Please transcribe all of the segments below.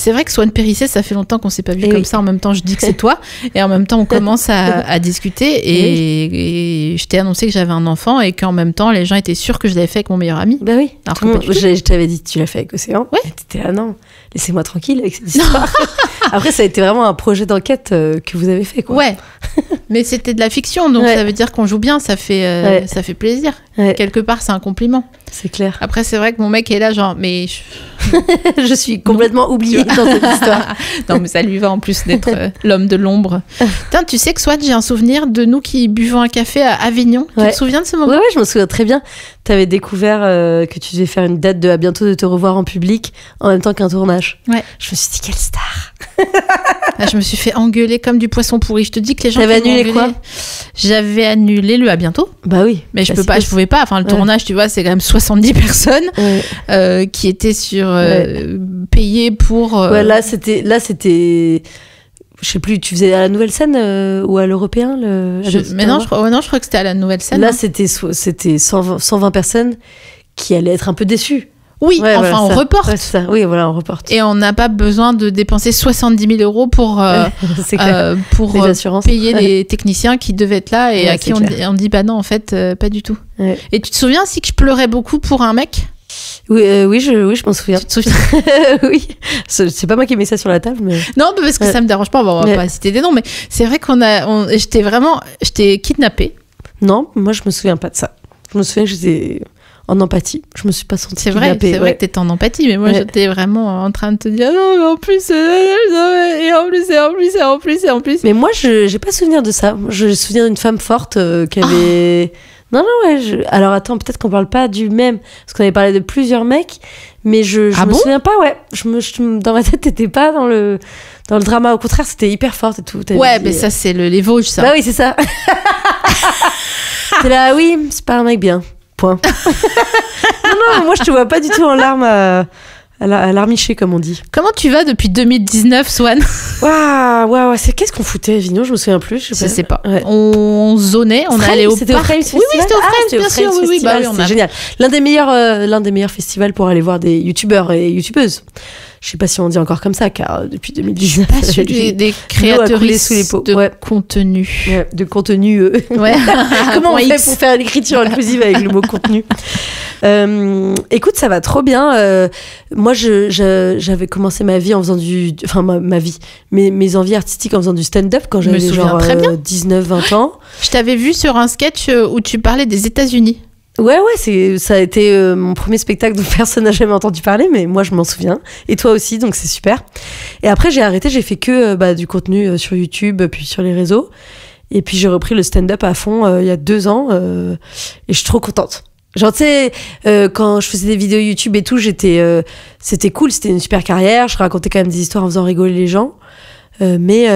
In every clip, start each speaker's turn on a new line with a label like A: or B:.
A: C'est vrai que Swan Périssé, ça fait longtemps qu'on s'est pas vu comme ça. En même temps, je dis que c'est toi, et en même temps, on commence à discuter. Et je t'ai annoncé que j'avais un enfant et qu'en même temps, les gens étaient sûrs que je l'avais fait avec mon meilleur ami.
B: Bah oui.
A: Alors que pas du tout.
B: Je t'avais dit, tu l'as fait avec Océan.
A: Ouais.
B: T'étais là, non, laissez-moi tranquille avec cette histoire. Après, ça a été vraiment un projet d'enquête que vous avez fait, quoi.
A: Ouais. Mais c'était de la fiction, donc ça veut dire qu'on joue bien, ça fait plaisir. Ouais. Quelque part, c'est un compliment.
B: C'est clair.
A: Après, c'est vrai que mon mec est là, genre, mais
B: je suis complètement oubliée dans cette histoire.
A: Non, mais ça lui va en plus d'être l'homme de l'ombre. Putain, tu sais que soit j'ai un souvenir de nous qui buvons un café à Avignon. Tu te souviens de ce moment?
B: Ouais, je me souviens très bien. Tu avais découvert que tu devais faire une date de à bientôt de te revoir en public en même temps qu'un tournage.
A: Ouais.
B: Je me suis dit, quelle star.
A: Là, je me suis fait engueuler comme du poisson pourri. Je te dis que les gens.
B: T'avais annulé quoi?
A: J'avais annulé le à bientôt.
B: Bah oui.
A: Mais je pouvais pas. Enfin, le tournage, tu vois, c'est quand même 70 personnes qui étaient payées pour.
B: Ouais, là, c'était. Je sais plus, tu faisais à la Nouvelle Scène ou à l'Européen
A: Mais non, je crois que c'était à la Nouvelle Scène.
B: Là, c'était 120 personnes qui allaient être un peu déçues.
A: Oui, enfin, on reporte.
B: Ouais, c'est ça. Oui, voilà, on reporte.
A: Et on n'a pas besoin de dépenser 70 000 € pour payer les techniciens qui devaient être là et à qui on dit bah non, en fait, pas du tout. Ouais. Et tu te souviens aussi que je pleurais beaucoup pour un mec?
B: Oui, je m'en souviens.
A: Tu te souviens?
B: Oui. C'est pas moi qui ai mis ça sur la table, mais...
A: Non, parce que ça me dérange pas. Bon, on va pas citer des noms, mais c'est vrai j'étais kidnappée.
B: Non, moi, je me souviens pas de ça. Je me souviens que j'étais en empathie. Je me suis pas sentie kidnappée.
A: C'est vrai que t'étais en empathie, mais moi, j'étais vraiment en train de te dire non, mais en plus, et en plus.
B: Mais moi, j'ai pas souvenir de ça. J'ai souvenir d'une femme forte qui avait... Non, alors attends, peut-être qu'on parle pas du même, parce qu'on avait parlé de plusieurs mecs, mais je me souviens pas, dans ma tête, t'étais pas dans le drama, au contraire, c'était hyper forte et tout.
A: Ouais, mais ça, c'est les Vosges, ça.
B: Bah oui, c'est ça. T'es là, oui, c'est pas un mec bien, point. non, moi je te vois pas du tout en larmes à l'armicher, comme on dit.
A: Comment tu vas depuis 2019, Swan?
B: Waouh, qu'est-ce qu'on foutait à Avignon? Je me souviens plus.
A: Je sais pas. Ouais. On zonait, on allait au parc.
B: C'était au Frames Festival.
A: Oui, c'était au Frames, bien sûr. Oui,
B: c'était génial. L'un des meilleurs festivals pour aller voir des youtubeurs et youtubeuses. Je sais pas si on dit encore comme ça, car depuis 2019,
A: je suis pas des créatrices de contenu.
B: Ouais, de contenu. Ouais. Comment on fait pour faire une écriture inclusive avec le mot contenu? Écoute, ça va trop bien. Moi, j'avais commencé ma vie en faisant ma vie, mes envies artistiques en faisant du stand-up quand j'avais genre 19-20 ans.
A: Je t'avais vu sur un sketch où tu parlais des États-Unis.
B: Ouais, ça a été mon premier spectacle dont personne n'a jamais entendu parler, mais moi je m'en souviens. Et toi aussi, donc c'est super. Et après j'ai arrêté, j'ai fait que du contenu sur YouTube, puis sur les réseaux. Et puis j'ai repris le stand-up à fond il y a 2 ans, et je suis trop contente. Genre tu sais, quand je faisais des vidéos YouTube et tout, c'était cool, c'était une super carrière, je racontais quand même des histoires en faisant rigoler les gens. Mais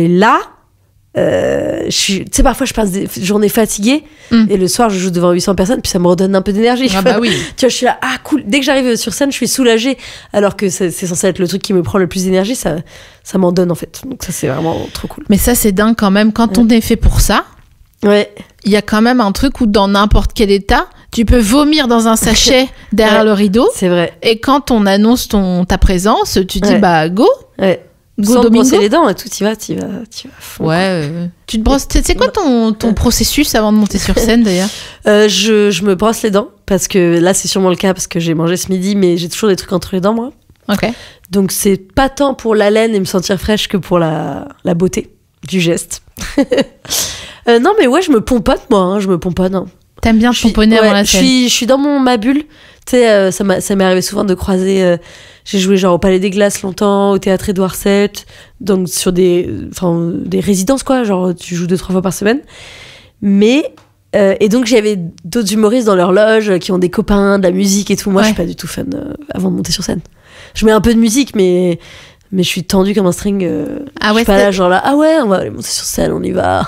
B: là... tu sais, parfois je passe des journées fatiguées et le soir je joue devant 800 personnes, puis ça me redonne un peu d'énergie.
A: Ah bah oui.
B: Tu vois, je suis là, cool. Dès que j'arrive sur scène, je suis soulagée, alors que c'est censé être le truc qui me prend le plus d'énergie. Ça m'en donne en fait. Donc ça, c'est vraiment trop cool.
A: Mais ça, c'est dingue quand même. Quand on est fait pour ça, il y a quand même un truc où dans n'importe quel état, tu peux vomir dans un sachet derrière le rideau.
B: C'est vrai.
A: Et quand on annonce ta présence, tu dis bah go.
B: Ouais. Sans te brosser les dents et tout, t'y vas fond.
A: Ouais, tu te brosses. C'est quoi ton processus avant de monter sur scène d'ailleurs?
B: Je me brosse les dents, parce que là c'est sûrement le cas parce que j'ai mangé ce midi, mais j'ai toujours des trucs entre les dents moi.
A: Ok.
B: Donc c'est pas tant pour l'haleine et me sentir fraîche que pour la beauté du geste. Non mais ouais, je me pomponne moi, je me pomponne.
A: T'aimes bien te pomponner avant la scène?
B: Je suis dans ma bulle. Tu sais, ça m'est arrivé souvent de croiser... j'ai joué genre au Palais des Glaces longtemps, au Théâtre Édouard VII, donc sur des résidences quoi, genre tu joues 2-3 fois par semaine. Mais... et donc j'avais d'autres humoristes dans leur loge qui ont des copains, de la musique et tout. Moi je suis pas du tout fan avant de monter sur scène. Je mets un peu de musique, mais je suis tendue comme un string. Je suis pas là genre là, on va aller monter sur scène, on y va.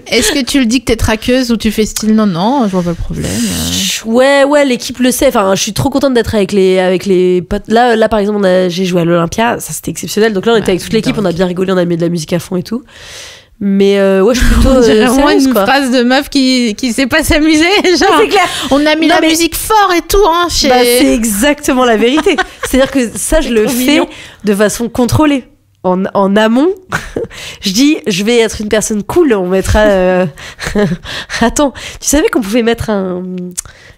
A: Est-ce que tu le dis que t'es traqueuse ou tu fais style non, je vois pas le problème.
B: Ouais, l'équipe le sait. Enfin, je suis trop contente d'être avec les potes. Là par exemple, j'ai joué à l'Olympia, ça c'était exceptionnel. Donc là on était avec toute l'équipe, on a bien rigolé, on a mis de la musique à fond et tout. Mais ouais, je suis plutôt
A: On dirait vraiment
B: sérieuse,
A: une
B: quoi.
A: phrase de meuf qui sait pas s'amuser. Genre,
B: C'est clair.
A: on a mis
B: Non,
A: la
B: mais-
A: musique fort et tout, hein, chez...
B: Bah, c'est exactement la vérité. C'est-à-dire que ça, je le
A: trop
B: fais
A: mignon.
B: de façon contrôlée. En amont, je dis, je vais être une personne cool, on mettra... Attends, tu savais qu'on pouvait mettre un...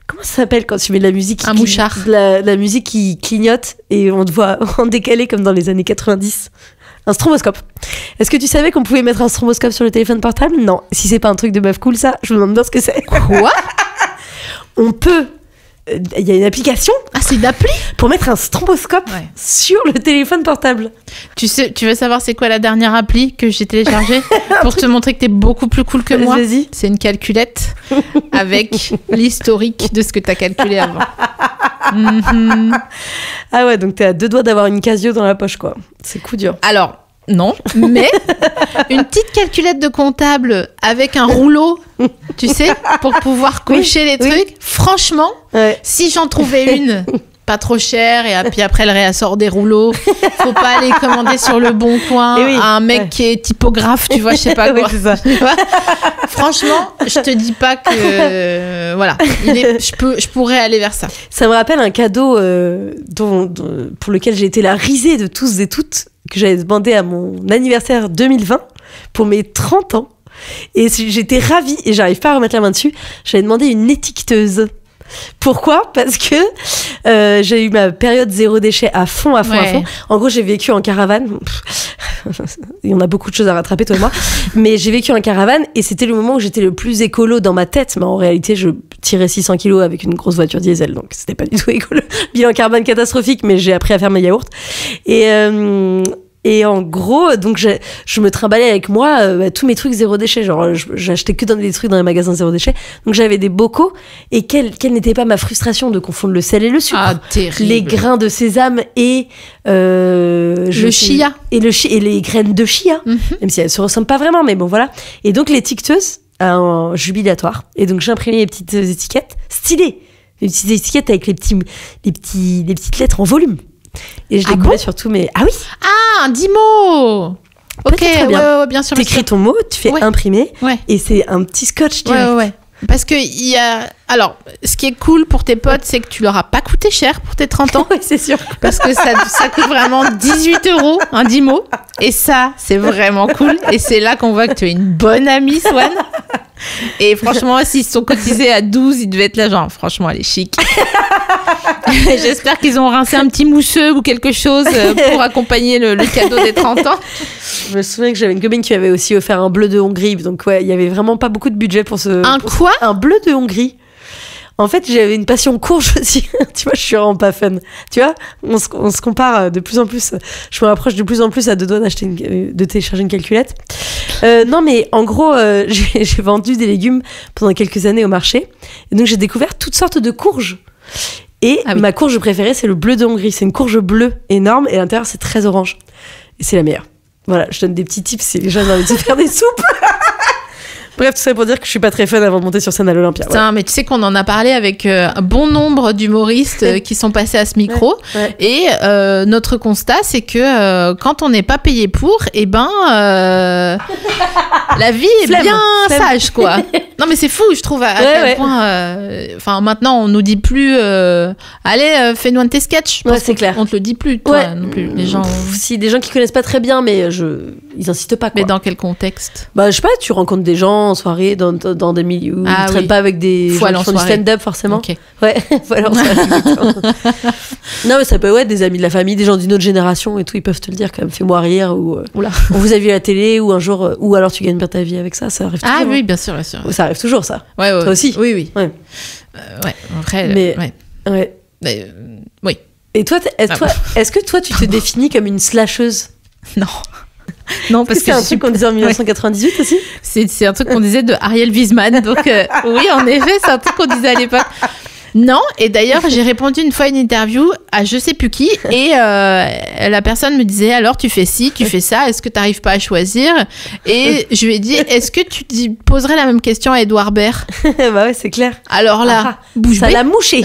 B: Comment ça s'appelle quand tu mets de la musique
A: Un mouchard.
B: La musique qui clignote et on te voit en décalé comme dans les années 90. Un stroboscope. Est-ce que tu savais qu'on pouvait mettre un stroboscope sur le téléphone portable? Non. Si c'est pas un truc de meuf cool, ça, je me demande bien ce que c'est.
A: Quoi?
B: On peut... Il y a une application
A: Ah, c'est une appli?
B: pour mettre un stroboscope
A: Ouais.
B: sur le téléphone portable.
A: Tu veux savoir c'est quoi la dernière appli que j'ai téléchargée pour te montrer que t'es beaucoup plus cool que moi?
B: Vas-y.
A: C'est une calculette avec l'historique de ce que t'as calculé avant. Mhm.
B: Ah ouais, donc t'es à 2 doigts d'avoir une Casio dans la poche, quoi. C'est coup dur.
A: Alors, non, mais une petite calculette de comptable avec un rouleau, tu sais, pour pouvoir cocher les
B: oui.
A: trucs. Franchement,
B: Ouais.
A: si j'en trouvais une pas trop chère et puis après elle réassort des rouleaux, faut pas aller commander sur le Bon Coin
B: Et oui,
A: à un mec
B: ouais.
A: qui est typographe, tu vois, je sais pas
B: Oui,
A: quoi.
B: c'est ça.
A: Tu vois. Franchement, je te dis pas que voilà, je pourrais aller vers ça.
B: Ça me rappelle un cadeau pour lequel j'ai été la risée de tous et toutes, que j'avais demandé à mon anniversaire 2020 pour mes 30 ans. Et j'étais ravie, et j'arrive pas à remettre la main dessus, j'avais demandé une étiqueteuse. Pourquoi ? Parce que j'ai eu ma période zéro déchet à fond.
A: Ouais.
B: En gros, j'ai vécu en caravane. Il y en a beaucoup de choses à rattraper, toi et moi. Mais j'ai vécu en caravane et c'était le moment où j'étais le plus écolo dans ma tête. Mais en réalité, je tirais 600 kilos avec une grosse voiture diesel. Donc, c'était pas du tout écolo. Bilan carbone catastrophique, mais j'ai appris à faire mes yaourts. Et en gros, donc je me trimballais avec moi tous mes trucs zéro déchet. Genre, j'achetais que des trucs dans les magasins zéro déchet. Donc j'avais des bocaux. Et quelle n'était pas ma frustration de confondre le sel et le sucre.
A: Ah, terrible.
B: Les grains de sésame et
A: Le chia.
B: et les graines de chia.
A: Mhm.
B: Même si elles se ressemblent pas vraiment, mais bon voilà. Et donc l'étiqueteuse a un jubilatoire. Et donc j'imprimais les petites étiquettes stylées. Les petites étiquettes avec les petites lettres en volume. Et je les
A: Ah
B: collais
A: bon
B: sur tous mes... Ah oui,
A: Ah, 10 mots. Ok,
B: très bien.
A: ouais, bien sûr. bien
B: t'écris
A: sûr.
B: ton mot, tu fais
A: Ouais.
B: imprimer,
A: Ouais.
B: et c'est un petit scotch direct.
A: Ouais. Parce que il y a... Alors, ce qui est cool pour tes potes, c'est que tu leur as pas coûté cher pour tes 30 ans.
B: Ouais, c'est sûr.
A: Parce que ça coûte vraiment 18 €, un 10 mots. Et ça, c'est vraiment cool. Et c'est là qu'on voit que tu es une bonne amie, Swan. Et franchement, s'ils se sont cotisés à 12, ils devaient être là, genre, franchement, elle est chic. J'espère qu'ils ont rincé un petit mousseux ou quelque chose pour accompagner le cadeau des 30 ans.
B: Je me souviens que j'avais une copine qui m'avait aussi offert un bleu de Hongrie. Donc ouais, il y avait vraiment pas beaucoup de budget pour ce...
A: Un quoi?
B: Un bleu de Hongrie. En fait, j'avais une passion courge aussi. Tu vois, je suis vraiment pas fun. Tu vois, on se compare de plus en plus. Je me rapproche de plus en plus à 2 doigts de télécharger une calculette. Non, mais en gros, j'ai vendu des légumes pendant quelques années au marché. Et donc, j'ai découvert toutes sortes de courges. Et
A: Ah oui.
B: ma courge préférée, c'est le bleu de Hongrie. C'est une courge bleue énorme et à l'intérieur, c'est très orange. Et c'est la meilleure. Voilà, je donne des petits tips si les gens ont envie de se faire des soupes. Bref, tout ça pour dire que je suis pas très fun avant de monter sur scène à l'Olympia.
A: Putain, mais tu sais qu'on en a parlé avec un bon nombre d'humoristes qui sont passés à ce micro.
B: Ouais.
A: Et notre constat, c'est que quand on n'est pas payé pour, eh ben, la vie est
B: Flemme.
A: bien sage, quoi. Non, mais c'est fou, je trouve, à quel
B: Ouais.
A: point... Enfin, maintenant, on nous dit plus... allez, fais-nous un de tes sketchs. Je pense
B: Ouais, c'est
A: qu'on-
B: clair.
A: On te le dit plus, toi,
B: Ouais.
A: non plus. Les gens...
B: Si des gens qui connaissent pas très bien, mais ils insistent pas, quoi.
A: Mais dans quel contexte?
B: Bah, je sais pas, tu rencontres des gens en soirée dans des milieux où
A: Ah
B: ils traînent
A: oui.
B: pas avec des
A: Faut
B: gens
A: aller
B: qui
A: en
B: font du
A: soirée.
B: stand-up, forcément.
A: Ok.
B: Ouais, voilà, on s'arrête, exactement. Non, mais ça peut être des amis de la famille, des gens d'une autre génération et tout, ils peuvent te le dire quand même, fais-moi rire, ou
A: Oula.
B: on vous a vu à la télé, ou un jour, ou alors tu gagnes bien ta vie avec ça, ça arrive toujours.
A: Ah
B: hein.
A: oui, bien sûr, bien sûr.
B: Ça arrive toujours, ça.
A: Ouais,
B: Toi aussi.
A: Oui, oui.
B: Ouais.
A: Ouais, après...
B: Mais-
A: ouais.
B: Ouais.
A: Mais, oui.
B: Et toi,
A: Ah
B: est-ce que toi, tu te définis comme une slasheuse?
A: Non. Non, parce
B: C'est
A: que
B: un
A: je suis
B: truc qu'on disait en 1998 aussi.
A: C'est un truc qu'on disait de Ariel Wiesman. Donc, oui, en effet, c'est un truc qu'on disait à l'époque. Non, et d'ailleurs, j'ai répondu une fois à une interview à je sais plus qui, et la personne me disait, alors tu fais ci, tu fais ça, est-ce que tu n'arrives pas à choisir? Et je lui ai dit, est-ce que tu poserais la même question à Edouard Baird?
B: Bah ouais, c'est clair.
A: Alors là, bouge
B: ça
A: bée.
B: l'a mouché.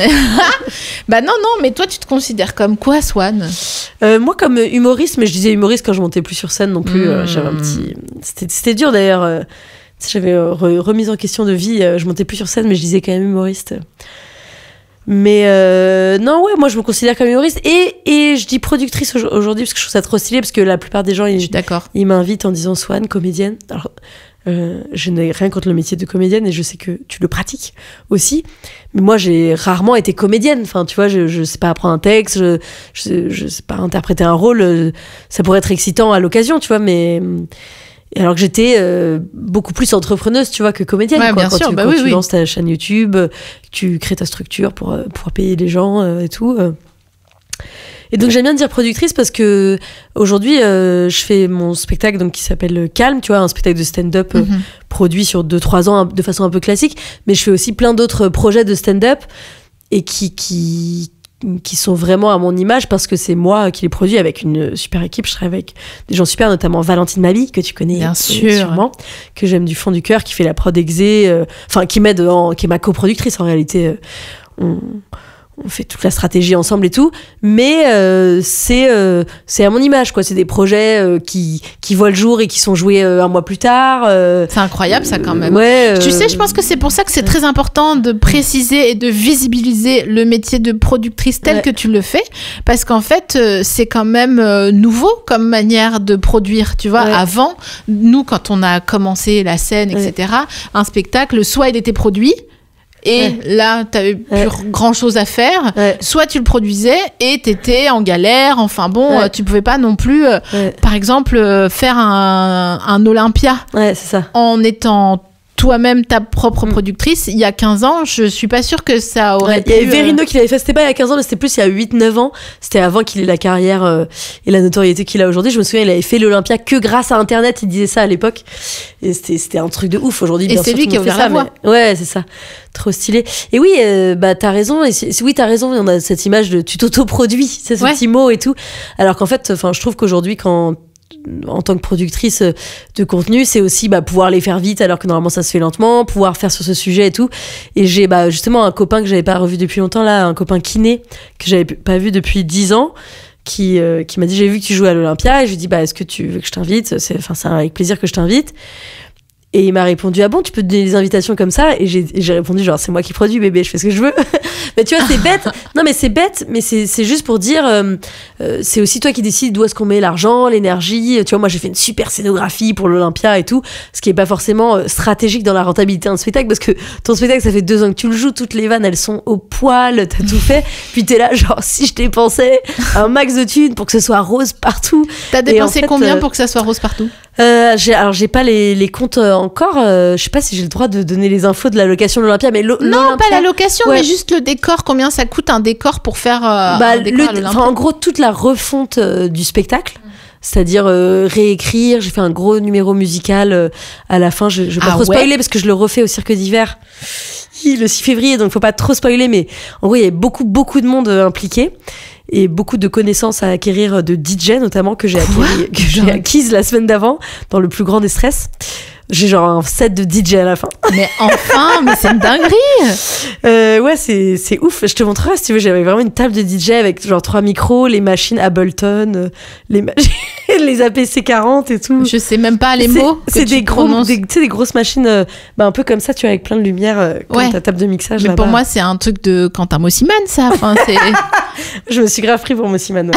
A: Bah non, mais toi, tu te considères comme quoi, Swan?
B: Moi, comme humoriste, mais je disais humoriste quand je montais plus sur scène non plus. J'avais un petit... C'était dur d'ailleurs. J'avais remise en question de vie. Je montais plus sur scène, mais je disais quand même humoriste. Mais non, ouais, moi je me considère comme humoriste. Et je dis productrice aujourd'hui parce que je trouve ça trop stylé. Parce que la plupart des gens, ils m'invitent en disant Swan, comédienne. Alors, je n'ai rien contre le métier de comédienne et je sais que tu le pratiques aussi. Mais moi, j'ai rarement été comédienne. Enfin, tu vois, je sais pas apprendre un texte, je sais pas interpréter un rôle. Ça pourrait être excitant à l'occasion, tu vois, mais... Alors que j'étais beaucoup plus entrepreneuse, tu vois, que comédienne.
A: Ouais,
B: quoi.
A: bien sûr,
B: Quand tu lances ta chaîne YouTube, tu crées ta structure pour payer les gens et tout. Et donc j'aime bien dire productrice parce que aujourd'hui je fais mon spectacle donc qui s'appelle Calme, tu vois, un spectacle de stand-up produit sur 2-3 ans de façon un peu classique, mais je fais aussi plein d'autres projets de stand-up et qui sont vraiment à mon image parce que c'est moi qui les produis avec une super équipe. Je travaille avec des gens super, notamment Valentine Mabi, que tu connais
A: bien sûr,
B: sûrement, que j'aime du fond du cœur, qui fait la prod exé, qui m'aide, qui est ma coproductrice en réalité. On fait toute la stratégie ensemble et tout, mais c'est à mon image, quoi. C'est des projets qui voient le jour et qui sont joués un mois plus tard.
A: C'est incroyable ça quand même.
B: Ouais,
A: tu sais, je pense que c'est pour ça que c'est très important de préciser et de visibiliser le métier de productrice tel que tu le fais, parce qu'en fait, c'est quand même nouveau comme manière de produire. Tu vois, avant, nous, quand on a commencé la scène, etc., un spectacle, soit il était produit, et là, t'avais plus grand chose à faire. Soit tu le produisais et t'étais en galère. Enfin bon, tu pouvais pas non plus, par exemple, faire un Olympia.
B: Ouais, c'est ça.
A: En étant toi-même ta propre productrice. Il y a 15 ans, je suis pas sûre que ça aurait pu...
B: Il y avait Verino qui l'avait fait, c'était pas il y a 15 ans, mais c'était plus il y a 8-9 ans. C'était avant qu'il ait la carrière et la notoriété qu'il a aujourd'hui. Je me souviens, il avait fait l'Olympia que grâce à Internet, il disait ça à l'époque. Et c'était un truc de ouf aujourd'hui.
A: Et c'est lui qui a ouvert la voie.
B: Ouais, c'est ça. Trop stylé. Et oui, t'as raison. Oui, t'as raison. On a cette image de tu t'auto-produis, c'est ce petit mot et tout. Alors qu'en fait, je trouve qu'aujourd'hui, en tant que productrice de contenu, c'est aussi pouvoir les faire vite alors que normalement ça se fait lentement, pouvoir faire sur ce sujet et tout. Et j'ai justement un copain que j'avais pas revu depuis longtemps là, un copain kiné que j'avais pas vu depuis 10 ans qui m'a dit j'ai vu que tu jouais à l'Olympia et je lui ai dit est-ce que tu veux que je t'invite, c'est avec plaisir que je t'invite. Et il m'a répondu ah bon, tu peux te donner des invitations comme ça? Et j'ai répondu genre c'est moi qui produis bébé, je fais ce que je veux. Mais tu vois, c'est bête. Non mais c'est bête, mais c'est juste pour dire c'est aussi toi qui décides d'où est-ce qu'on met l'argent, l'énergie. Tu vois, moi j'ai fait une super scénographie pour l'Olympia et tout, ce qui est pas forcément stratégique dans la rentabilité d'un spectacle parce que ton spectacle ça fait 2 ans que tu le joues, toutes les vannes elles sont au poil, t'as tout fait. Puis t'es là genre si je dépensais un max de thunes pour que ce soit rose partout.
A: T'as dépensé combien pour que ça soit rose partout?
B: Alors j'ai pas les comptes encore, je sais pas si j'ai le droit de donner les infos de la location de l'Olympia, mais
A: non, pas la location, mais juste le décor. Combien ça coûte un décor pour faire un décor à l'Olympia?
B: En gros, toute la refonte du spectacle. C'est-à-dire réécrire, j'ai fait un gros numéro musical à la fin, je vais pas trop spoiler parce que je le refais au Cirque d'Hiver le 6 février, donc faut pas trop spoiler, mais en gros il y avait beaucoup de monde impliqué et beaucoup de connaissances à acquérir de DJ notamment que j'ai acquise la semaine d'avant dans le plus grand des stress. J'ai genre un set de DJ à la fin.
A: Mais enfin, mais c'est une dinguerie.
B: Ouais, c'est ouf. Je te montrerai si tu veux. J'avais vraiment une table de DJ avec genre 3 micros, les machines Ableton, les APC 40 et tout.
A: Je sais même pas les mots.
B: C'est des grosses machines, un peu comme ça, tu vois, avec plein de lumière, comme ta table de mixage.
A: Mais pour moi, c'est un truc de Quentin Mosiman, ça. Enfin,
B: je me suis grave pris pour Mosiman. Ouais.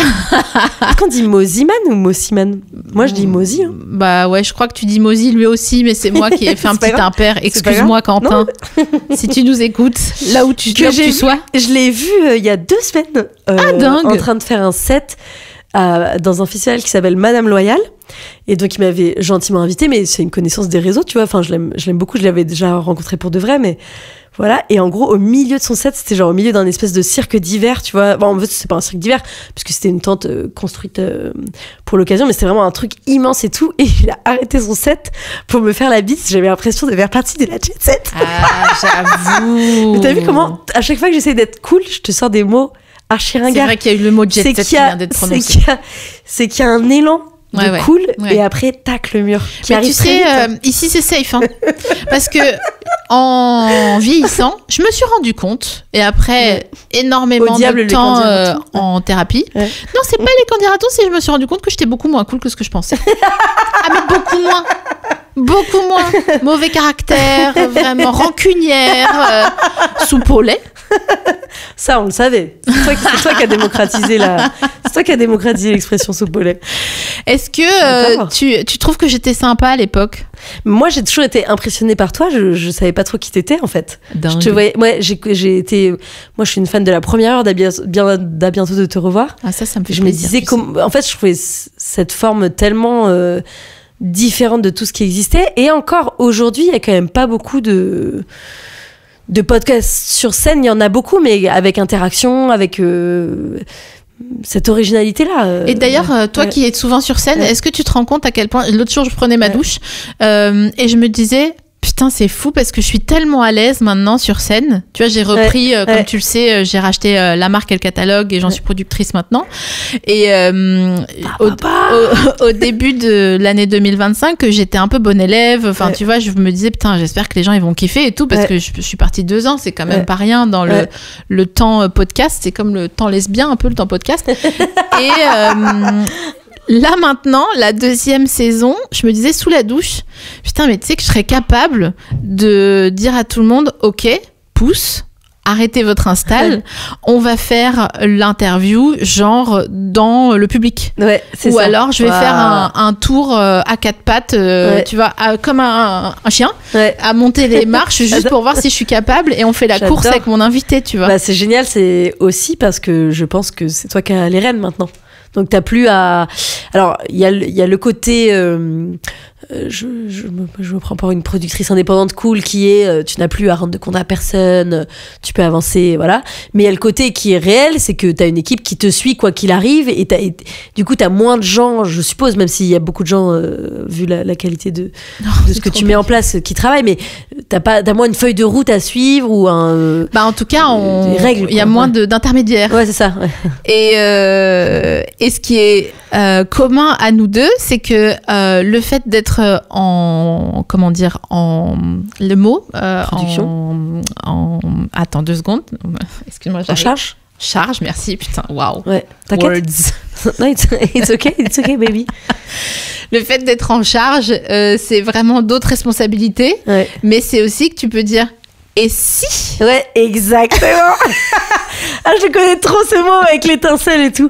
B: Est-ce qu'on dit Mosiman ou Mosiman? Moi, je dis Mosi. Hein.
A: Bah ouais, je crois que tu dis Mosi lui aussi, mais c'est moi qui ai fait un petit impair. Excuse-moi, Quentin, si tu nous écoutes, là où tu sois.
B: Je l'ai vu il y a 2 semaines,
A: dingue.
B: en train de faire un set dans un festival qui s'appelle Madame Loyal. Et donc, il m'avait gentiment invité, mais c'est une connaissance des réseaux, tu vois. Enfin, je l'aime beaucoup, je l'avais déjà rencontré pour de vrai, mais voilà. Et en gros, au milieu de son set, c'était genre au milieu d'un espèce de cirque d'hiver, tu vois. Bon, en fait, c'est pas un cirque d'hiver, puisque c'était une tente construite pour l'occasion, mais c'était vraiment un truc immense et tout. Et il a arrêté son set pour me faire la bise. J'avais l'impression de faire partie de la jet set.
A: Ah, j'avoue.
B: Mais t'as vu comment, à chaque fois que j'essaie d'être cool, je te sors des mots archi ringards.
A: C'est vrai qu'il y a eu le mot jet set qui vient d'être prononcé.
B: C'est qu'il y a un élan de cool, et après, tac, le mur.
A: Mais tu sais, ici, c'est safe. Hein. Parce que en vieillissant, je me suis rendu compte, et après énormément de temps en thérapie, non, c'est pas les candidatons, c'est que je me suis rendu compte que j'étais beaucoup moins cool que ce que je pensais. Ah, mais beaucoup moins. Beaucoup moins. Mauvais caractère, vraiment rancunière, soupe au lait.
B: Ça, on le savait. C'est toi qui as démocratisé c'est toi qui as démocratisé l'expression soupe au lait.
A: Est-ce que tu trouves que j'étais sympa à l'époque?
B: Moi, j'ai toujours été impressionnée par toi. Je savais pas trop qui t'étais, en fait.
A: Dingue.
B: Je te voyais. Moi, moi, je suis une fan de la première heure d'À bientôt de te revoir.
A: Ah, ça me fait
B: je
A: plaisir.
B: Me disais en fait, je trouvais cette forme tellement différente de tout ce qui existait. Et encore aujourd'hui, il y a quand même pas beaucoup de podcasts sur scène. Il y en a beaucoup, mais avec interaction, avec cette originalité-là.
A: Et d'ailleurs, toi qui es souvent sur scène, est-ce que tu te rends compte à quel point... L'autre jour, je prenais ma douche et je me disais... Putain, c'est fou parce que je suis tellement à l'aise maintenant sur scène. Tu vois, j'ai repris, comme tu le sais, j'ai racheté la marque et le catalogue et j'en suis productrice maintenant. Et au début de l'année 2025, j'étais un peu bonne élève. Enfin, tu vois, je me disais, putain, j'espère que les gens ils vont kiffer et tout parce que je suis partie 2 ans. C'est quand même pas rien dans le temps podcast. C'est comme le temps lesbien, un peu le temps podcast. Et... là maintenant, la 2e saison, je me disais sous la douche, putain mais tu sais que je serais capable de dire à tout le monde, ok, pouce, arrêtez votre install, on va faire l'interview genre dans le public.
B: Ouais,
A: ou ça. Alors je vais faire un tour à 4 pattes, tu vois, comme un chien, à monter les marches juste pour voir si je suis capable et on fait la course avec mon invité, tu vois.
B: Bah, c'est génial, c'est aussi parce que je pense que c'est toi qui as les rênes maintenant. Donc t'as plus à... Alors il y a le côté je me prends pour une productrice indépendante cool qui est tu n'as plus à rendre de compte à personne, tu peux avancer, voilà. Mais il y a le côté qui est réel, c'est que t'as une équipe qui te suit quoi qu'il arrive et du coup t'as moins de gens, je suppose, même s'il y a beaucoup de gens vu la qualité de ce que tu mets en place qui travaillent, mais t'as moins une feuille de route à suivre ou un...
A: Bah en tout cas il y a moins d'intermédiaires.
B: Ouais, c'est ça. Ouais.
A: Et ce qui est commun à nous deux, c'est que le fait d'être en le mot
B: production.
A: Attends 2 secondes, excuse-moi.
B: En charge,
A: merci, putain, waouh.
B: Ouais, t'inquiète. No, it's okay baby.
A: Le fait d'être en charge, c'est vraiment d'autres responsabilités, mais c'est aussi que tu peux dire et si?
B: Ouais, exactement. Ah, je connais trop ce mot avec l'étincelle et tout.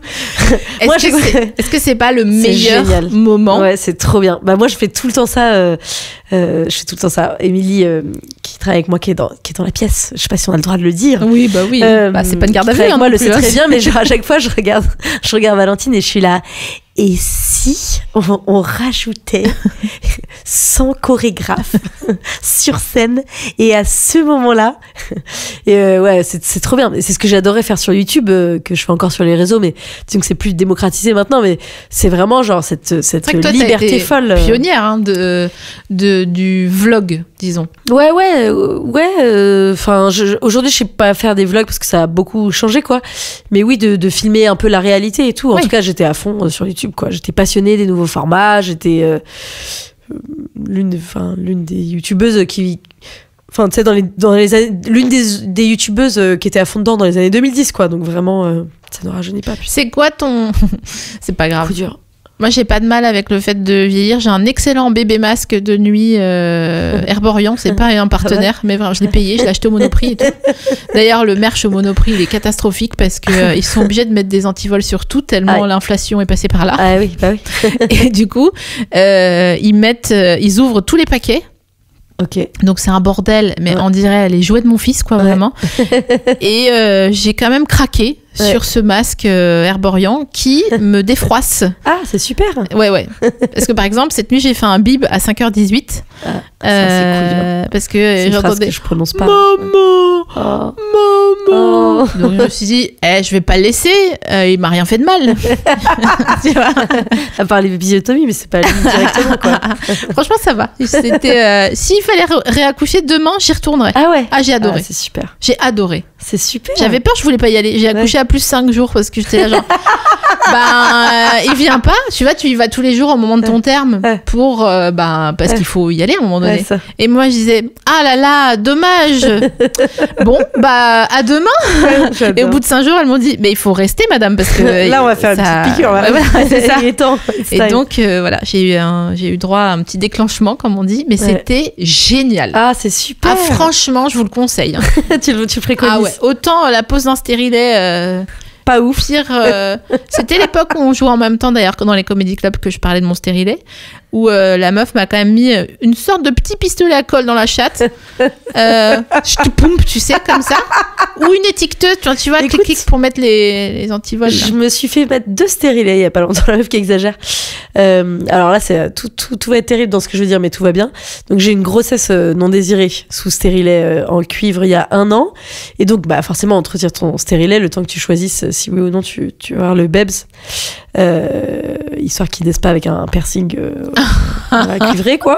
A: Est-ce que c'est pas le meilleur moment?
B: Ouais, c'est trop bien. Bah moi, je fais tout le temps ça. Émilie, qui travaille avec moi, qui est dans la pièce. Je sais pas si on a le droit de le dire.
A: Oui, bah oui. C'est pas une garde à vue.
B: Moi, le sait très bien, mais genre, à chaque fois, je regarde Valentine et je suis là. Et si on rajoutait 100 chorégraphes sur scène et à ce moment-là, et c'est trop bien. C'est ce que j'adorais faire sur YouTube, que je fais encore sur les réseaux, mais disons que c'est plus démocratisé maintenant, mais c'est vraiment genre cette liberté folle.
A: Pionnière hein, du vlog, disons.
B: Ouais. Enfin, aujourd'hui, je sais pas faire des vlogs parce que ça a beaucoup changé, quoi. Mais oui, de filmer un peu la réalité et tout. En tout cas, j'étais à fond sur YouTube, quoi. J'étais passionnée des nouveaux formats. J'étais l'une des youtubeuses qui... Enfin, tu sais, l'une des youtubeuses qui était à fond dedans dans les années 2010, quoi. Donc vraiment, ça ne rajeunit pas.
A: C'est quoi ton... C'est pas grave.
B: Coup dur.
A: Moi, j'ai pas de mal avec le fait de vieillir. J'ai un excellent bébé masque de nuit Herborian. C'est pas un partenaire, mais vraiment, je l'ai payé. Je l'ai acheté au Monoprix et tout. D'ailleurs, le merch au Monoprix, il est catastrophique parce que ils sont obligés de mettre des antivols sur tout tellement l'inflation est passée par là.
B: Ah oui, bah oui.
A: Et du coup, ils ouvrent tous les paquets.
B: Okay.
A: Donc c'est un bordel, mais on dirait les jouets de mon fils, quoi, vraiment. Et j'ai quand même craqué. sur ce masque herborian qui me défroisse.
B: Ah, c'est super.
A: Ouais. Parce que par exemple, cette nuit, j'ai fait un bib à 5h18.
B: Ah, ça, c'est cool.
A: Parce que
B: C'est une phrase
A: j'entendais
B: que je prononce pas.
A: Maman,
B: Oh.
A: maman. Donc je me suis dit, je vais pas le laisser. Il m'a rien fait de mal. Tu vois.
B: À part les bisiotomies, mais c'est pas lui directement, quoi.
A: Franchement, ça va. C'était, s'il fallait réaccoucher demain, j'y retournerais.
B: Ah ouais.
A: Ah, j'ai adoré.
B: Ah, c'est super.
A: J'ai adoré.
B: C'est super.
A: J'avais peur, je voulais pas y aller. J'ai accouché à plus 5 jours parce que j'étais là genre, il vient pas. Tu vois, tu y vas tous les jours au moment de ton terme pour, parce qu'il faut y aller à un moment donné.
B: Ouais, ça.
A: Et moi, je disais, ah là là, dommage. Bon, à demain.
B: J'adore.
A: Et au bout de 5 jours, elles m'ont dit, mais il faut rester, madame, parce que
B: Là, on va faire une petite piqûre.
A: Ouais, voilà, c'est ça.
B: Il est temps. It's
A: Et
B: time.
A: donc, voilà, j'ai eu droit à un petit déclenchement, comme on dit, mais c'était génial.
B: Ah, c'est super.
A: Ah, franchement, je vous le conseille. Hein.
B: tu préconises.
A: Ah ouais, autant la pose d'un stérilet,
B: Pas ouf.
A: pire. C'était l'époque où on jouait en même temps, d'ailleurs, que dans les comédie clubs que je parlais de mon stérilet, où la meuf m'a quand même mis une sorte de petit pistolet à colle dans la chatte. Je te pompe, tu sais, comme ça. Ou une étiqueteuse, tu vois,
B: Écoute,
A: clic pour mettre les antivols. là.
B: Je me suis fait mettre 2 stérilets il y a pas longtemps, la meuf qui exagère. Alors là, tout va être terrible dans ce que je veux dire, mais tout va bien. Donc j'ai une grossesse non désirée sous stérilet en cuivre il y a 1 an. Et donc, forcément, on te retire ton stérilet le temps que tu choisisses si oui ou non tu vas avoir le BEBS. Histoire qu'il naisse pas avec un piercing cuivré, quoi.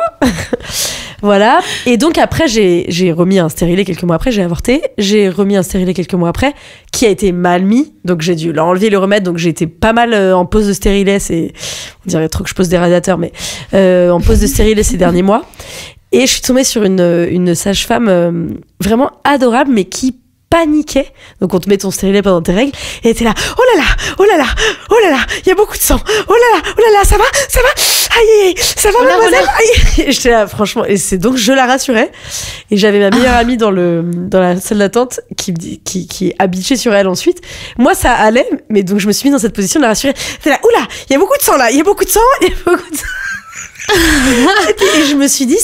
B: Voilà. Et donc après, j'ai remis un stérilet quelques mois après, j'ai avorté. J'ai remis un stérilet quelques mois après, qui a été mal mis. Donc j'ai dû l'enlever, le remettre. Donc j'ai été pas mal en pause de stérilet. On dirait trop que je pose des radiateurs, mais en pause de stérilet ces derniers mois. Et je suis tombée sur une sage-femme vraiment adorable, mais qui paniquait. Donc on te met ton stérilet pendant tes règles et elle était là, oh là là, oh là là, oh là là, il y a beaucoup de sang, oh là là, ça va, aïe, ça va, mademoiselle, aïe. Et j'étais là, franchement, et c'est donc je la rassurais. Et j'avais ma meilleure amie dans la salle d'attente qui habituait sur elle ensuite. Moi ça allait, mais donc je me suis mise dans cette position de la rassurer. C'était là, oula, il y a beaucoup de sang là, il y a beaucoup de sang, il y a beaucoup de sang. Et je me suis dit,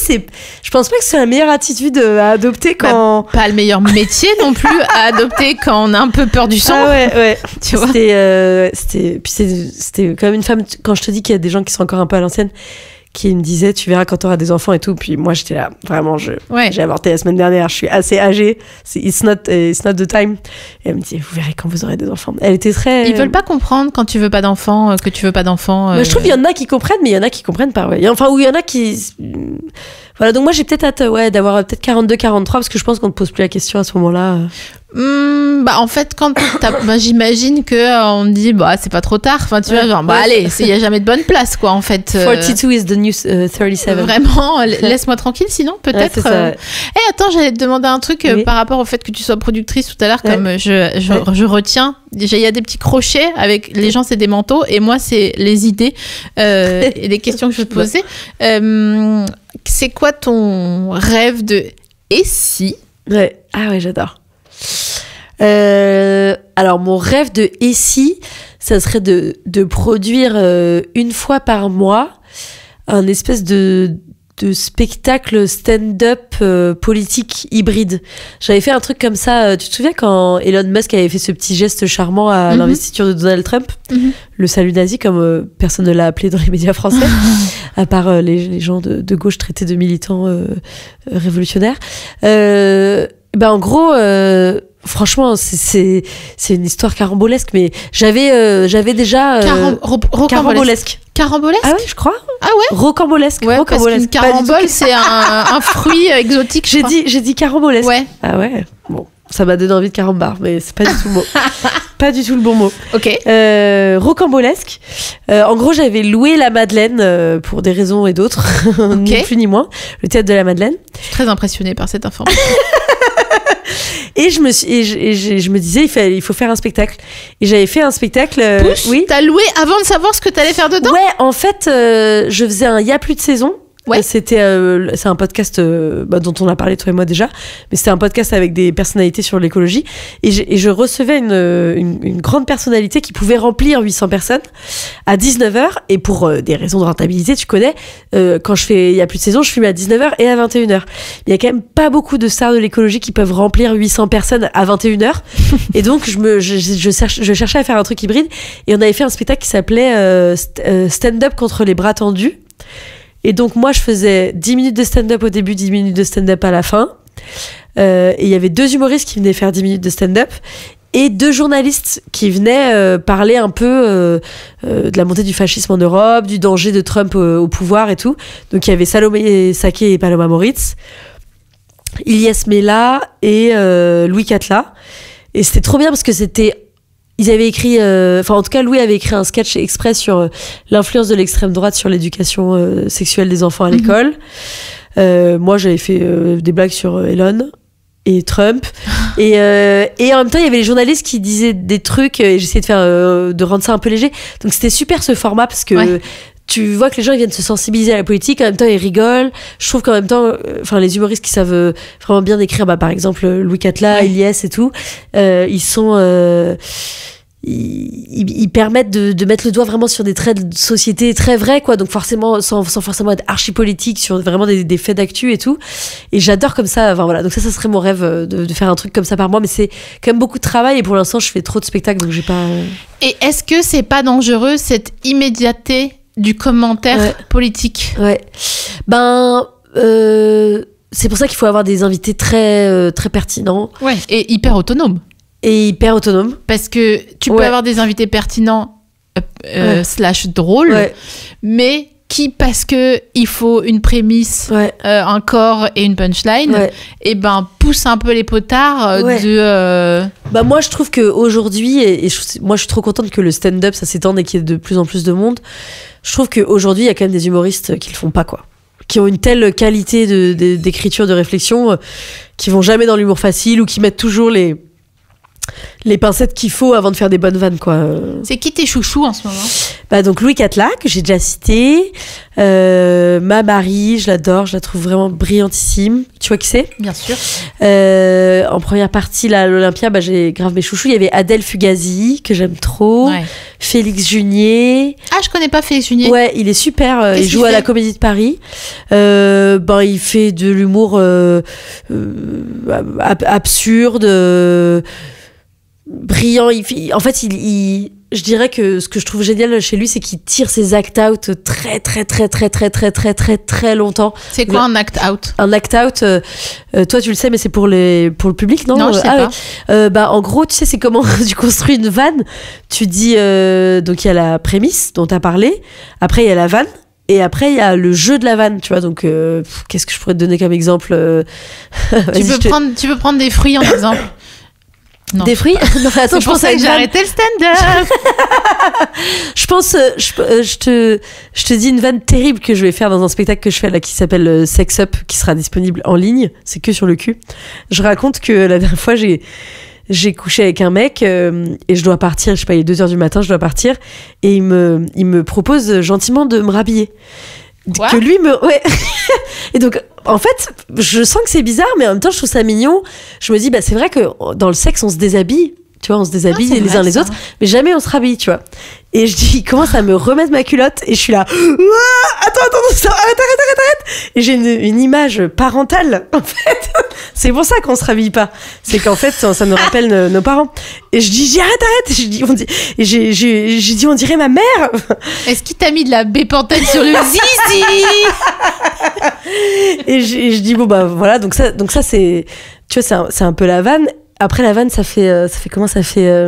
B: je pense pas que c'est la meilleure attitude à adopter quand.
A: Pas le meilleur métier non plus à adopter quand on a un peu peur du sang.
B: Ah ouais.
A: Tu vois.
B: C'était quand même une femme, quand je te dis qu'il y a des gens qui sont encore un peu à l'ancienne, qui me disaient, tu verras quand t'auras des enfants et tout. Puis moi, j'étais là, vraiment, j'ai avorté la semaine dernière, je suis assez âgée. It's not the time. Et elle me dit, vous verrez quand vous aurez des enfants. Elle était très.
A: Ils veulent pas comprendre quand tu veux pas d'enfants, que tu veux pas d'enfants.
B: Je trouve qu'il y en a qui comprennent, mais il y en a qui comprennent pas. Ouais. Enfin, ou il y en a qui. Voilà, donc moi, j'ai peut-être hâte d'avoir peut-être 42, 43, parce que je pense qu'on ne pose plus la question à ce moment-là.
A: En fait, quand j'imagine que on me dit c'est pas trop tard, enfin tu vois, genre allez, il y a jamais de bonne place quoi en fait.
B: 42 is the new 37.
A: Vraiment, laisse-moi tranquille sinon peut-être.
B: Ouais,
A: attends, j'allais te demander un truc par rapport au fait que tu sois productrice tout à l'heure, comme je retiens. Déjà, il y a des petits crochets avec les gens, c'est des manteaux et moi c'est les idées et les questions que je veux te poser. C'est quoi ton rêve de et si?
B: Ouais. Ah ouais, j'adore. Alors mon rêve de et si, ça serait de produire 1 fois par mois un espèce de spectacle stand-up politique hybride. J'avais fait un truc comme ça, tu te souviens quand Elon Musk avait fait ce petit geste charmant à l'investiture de Donald Trump, le salut nazi comme personne ne l'a appelé dans les médias français, à part les gens de gauche traités de militants révolutionnaires. En gros, franchement, c'est une histoire carambolesque, mais j'avais déjà
A: rocambolesque. Carambolesque?
B: Ah ouais, je crois.
A: Ah ouais?
B: Rocambolesque.
A: Ouais, parce qu'une carambole, c'est un fruit exotique.
B: J'ai dit carambolesque.
A: Ouais.
B: Ah ouais. Bon, ça m'a donné envie de carambar, mais c'est pas du tout le mot. Pas du tout le bon mot.
A: Ok.
B: Rocambolesque. En gros, j'avais loué la Madeleine pour des raisons et d'autres, ni plus ni moins. Le théâtre de la Madeleine.
A: Je suis très impressionnée par cette information.
B: Et je me disais, il faut faire un spectacle. Et j'avais fait un spectacle.
A: Oui. T'as loué avant de savoir ce que t'allais faire dedans?
B: Ouais, en fait, je faisais un y a plus de saison.
A: Ouais.
B: C'est un podcast dont on a parlé toi et moi déjà, mais c'était un podcast avec des personnalités sur l'écologie et je recevais une grande personnalité qui pouvait remplir 800 personnes à 19h et pour des raisons de rentabilité, tu connais, quand il y a plus de saison, je filme à 19h et à 21h. Il y a quand même pas beaucoup de stars de l'écologie qui peuvent remplir 800 personnes à 21h et donc je cherchais à faire un truc hybride et on avait fait un spectacle qui s'appelait Stand-up contre les bras tendus. Et donc moi je faisais 10 minutes de stand-up au début, 10 minutes de stand-up à la fin. Et il y avait 2 humoristes qui venaient faire 10 minutes de stand-up et 2 journalistes qui venaient parler un peu de la montée du fascisme en Europe, du danger de Trump au pouvoir et tout. Donc il y avait Salomé Saké et Paloma Moritz, Ilyes Mela et Louis Catla. Et c'était trop bien parce que ils avaient écrit, en tout cas Louis avait écrit un sketch exprès sur l'influence de l'extrême droite sur l'éducation sexuelle des enfants à l'école. Moi j'avais fait des blagues sur Elon et Trump et en même temps il y avait les journalistes qui disaient des trucs et j'essayais de rendre ça un peu léger. Donc c'était super ce format parce que tu vois que les gens ils viennent se sensibiliser à la politique, en même temps ils rigolent. Je trouve qu'en même temps, les humoristes qui savent vraiment bien écrire, par exemple Louis Catla, Ilyes et tout, ils sont ils permettent de mettre le doigt vraiment sur des traits de société très vrais, quoi. Donc forcément, sans forcément être archi politique, sur vraiment des faits d'actu et tout. Et j'adore comme ça. Enfin voilà. Donc ça serait mon rêve de faire un truc comme ça par mois. Mais c'est quand même beaucoup de travail et pour l'instant, je fais trop de spectacles, donc j'ai pas.
A: Et est-ce que c'est pas dangereux cette immédiateté du commentaire politique?
B: Ouais. C'est pour ça qu'il faut avoir des invités très très pertinents.
A: Ouais. Et hyper autonomes.
B: Et hyper autonome.
A: Parce que tu peux avoir des invités pertinents / drôles, mais qui, parce que il faut une prémisse, un corps et une punchline, pousse un peu les potards
B: Moi, je trouve qu'aujourd'hui, moi je suis trop contente que le stand-up, ça s'étende et qu'il y ait de plus en plus de monde. Je trouve qu'aujourd'hui, il y a quand même des humoristes qui le font pas, quoi. Qui ont une telle qualité d'écriture, de réflexion, qui vont jamais dans l'humour facile ou qui mettent toujours les pincettes qu'il faut avant de faire des bonnes vannes, quoi.
A: C'est qui tes chouchous en ce moment?
B: Donc Louis Catla, que j'ai déjà cité, ma Marie, je l'adore, je la trouve vraiment brillantissime. Tu vois qui c'est?
A: Bien sûr.
B: En première partie, là, à l'Olympia, j'ai grave mes chouchous. Il y avait Adèle Fugazi, que j'aime trop. Félix Junier.
A: Ah, je connais pas Félix Junier.
B: Ouais, il est super. Il joue à la Comédie de Paris. Il fait de l'humour absurde, brillant. Je dirais que ce que je trouve génial chez lui, c'est qu'il tire ses act-out très très très très très très très très très longtemps.
A: C'est quoi un act-out?
B: Un act-out, toi tu le sais, mais c'est pour le public, non?
A: Non, je sais pas.
B: En gros, tu sais, c'est comment tu construis une vanne. Tu dis, donc il y a la prémisse dont tu as parlé, après il y a la vanne, et après il y a le jeu de la vanne, tu vois. Donc qu'est-ce que je pourrais te donner comme exemple?
A: Tu peux prendre des fruits en exemple. Non.
B: Des fruits? Non, attends,
A: c'est pour ça que j'ai arrêté le stand-up.
B: Je te dis une vanne terrible que je vais faire dans un spectacle que je fais là qui s'appelle Sex Up, qui sera disponible en ligne. C'est que sur le cul. Je raconte que la dernière fois, j'ai couché avec un mec et je dois partir, je sais pas, il est 2h du matin, je dois partir et il me propose gentiment de me rhabiller.
A: What?
B: Que lui et donc en fait je sens que c'est bizarre mais en même temps je trouve ça mignon. Je me dis c'est vrai que dans le sexe on se déshabille, tu vois, on se déshabille les uns les autres, mais jamais on se rhabille, tu vois. Et je dis, il commence à me remettre ma culotte et je suis là, attends, arrête. Et j'ai une image parentale, en fait. C'est pour ça qu'on se rhabille pas. C'est qu'en fait, ça nous rappelle nos parents. Et je dis, arrête. J'ai dit, on dirait ma mère.
A: Est-ce qu'il t'a mis de la bépantane sur le zizi?
B: Et je dis, voilà, donc ça c'est, tu vois, c'est un peu la vanne. Après la vanne, ça fait comment ça fait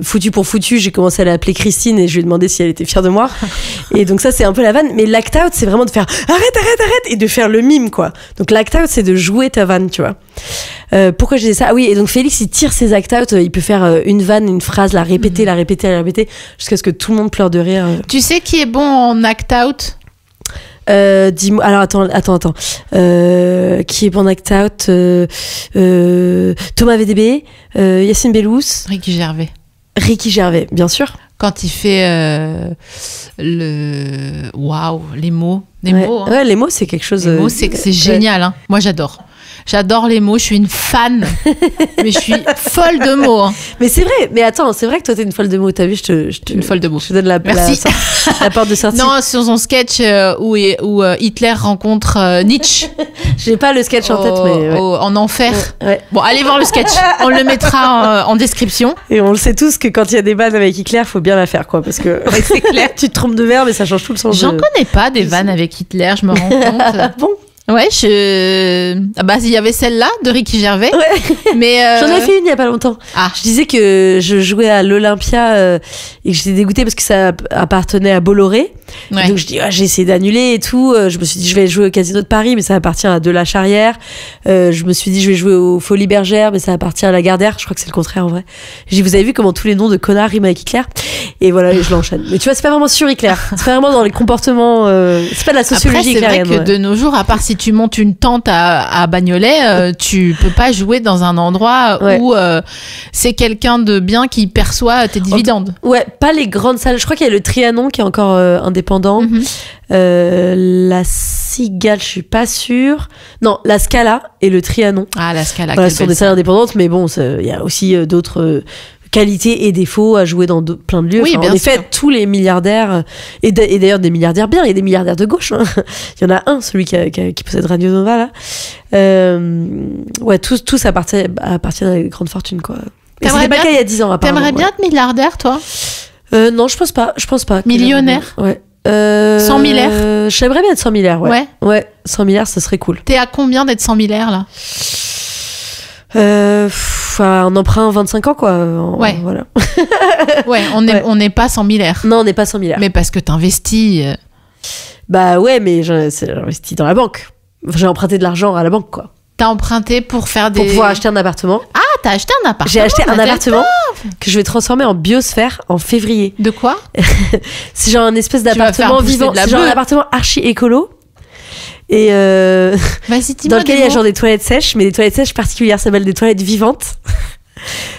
B: foutu pour foutu, j'ai commencé à l'appeler Christine et je lui ai demandé si elle était fière de moi. Et donc ça c'est un peu la vanne, mais l'act out c'est vraiment de faire arrête et de faire le mime, quoi. Donc l'act out c'est de jouer ta vanne, tu vois. Pourquoi je disais ça? Ah oui, et donc Félix il tire ses act out, il peut faire une vanne, une phrase, la répéter jusqu'à ce que tout le monde pleure de rire.
A: Tu sais qui est bon en act out?
B: Dis-moi. Alors attends. Qui est bon act out? Thomas VDB, Yacine Bellous,
A: Ricky Gervais,
B: bien sûr.
A: Quand il fait le... Waouh, les mots. Les
B: Ouais.
A: mots, hein.
B: Ouais, les mots, c'est quelque chose.
A: Les mots, c'est génial. Hein. Moi, j'adore. J'adore les mots. Je suis une fan. Mais je suis folle de mots. Hein.
B: Mais c'est vrai. Mais attends, c'est vrai que toi, t'es une folle de mots. T'as vu,
A: Une folle de mots.
B: Je te donne
A: Merci.
B: la porte de sortie.
A: Non, sur son sketch où Hitler rencontre Nietzsche
B: J'ai pas le sketch en tête, mais. Ouais.
A: en enfer.
B: Ouais.
A: Bon, allez voir le sketch. On le mettra en description.
B: Et on le sait tous que quand il y a des vannes avec Hitler, faut bien la faire, quoi. Parce que
A: Ouais, c'est clair.
B: tu te trompes de verbe et ça change tout le sens.
A: J'en connais pas des vannes avec Hitler, je me rends compte.
B: Ah bon?
A: Ouais, ah bah il y avait celle-là de Ricky Gervais.
B: Ouais.
A: Mais
B: J'en ai fait une il y a pas longtemps.
A: Ah.
B: Je disais que je jouais à l'Olympia et que j'étais dégoûtée parce que ça appartenait à Bolloré.
A: Ouais.
B: Et donc je dis j'ai essayé d'annuler et tout. Je me suis dit je vais jouer au Casino de Paris mais ça appartient à De La Charrière. Je me suis dit je vais jouer au Folies Bergères mais ça appartient à Lagardère. Je crois que c'est le contraire en vrai. J'ai dit vous avez vu comment tous les noms de connards riment avec Hitler? Et voilà, et je l'enchaîne. Mais tu vois, c'est pas vraiment sur Hitler. C'est pas vraiment dans les comportements. C'est pas de la sociologie
A: Après, c'est vrai
B: hitlérienne.
A: que de nos jours, à part si tu montes une tente à Bagnolet, tu peux pas jouer dans un endroit
B: Ouais.
A: où c'est quelqu'un de bien qui perçoit tes dividendes.
B: Ouais, pas les grandes salles. Je crois qu'il y a le Trianon qui est encore indépendant.
A: Mhm.
B: La Cigale, je suis pas sûre. Non, la Scala et le Trianon.
A: Ah, la Scala.
B: Voilà,
A: quelle
B: ce sont
A: belle
B: des salles
A: salle.
B: indépendantes, mais bon, il y a aussi d'autres qualités et défauts à jouer dans plein de lieux.
A: Oui,
B: Enfin,
A: bien
B: en effet,
A: sûr.
B: tous les milliardaires, et d'ailleurs des milliardaires bien, il y a des milliardaires de gauche. Hein. Il y en a un, celui qui possède Radio Nova, là. Ouais, tous appartiennent à des grandes fortunes, quoi. Et
A: T'aimerais
B: c'était pas le
A: bien-
B: cas il y a 10 ans, apparemment.
A: T'aimerais bien être milliardaire, toi?
B: Non, je pense pas.
A: Millionnaire?
B: Ouais.
A: 100 millaires?
B: J'aimerais bien être 100 milliards, ouais.
A: Ouais.
B: Ouais, 100 milliards, ça serait cool.
A: T'es à combien d'être 100 millaires, là?
B: Un emprunt 25 ans, quoi.
A: Ouais.
B: Voilà.
A: Ouais,
B: Ouais.
A: on n'est pas 100 millaires.
B: Non, on n'est pas 100 milliards.
A: Mais parce que t'investis.
B: Bah ouais, mais j'ai investi dans la banque. J'ai emprunté de l'argent à la banque, quoi.
A: T'as emprunté pour faire des...
B: Pour pouvoir acheter un appartement.
A: Ah, t'as acheté un appartement?
B: J'ai acheté un
A: Mathilda.
B: appartement que je vais transformer en biosphère en février.
A: De quoi?
B: C'est genre un espèce
A: vas
B: d'appartement
A: faire pousser
B: vivant.
A: de la
B: C'est genre un
A: beuh.
B: appartement archi écolo. Et
A: Vas-y, dis-moi
B: dans lequel
A: des
B: il y a
A: mots.
B: genre des toilettes sèches, mais des toilettes sèches particulières, ça s'appelle des toilettes vivantes.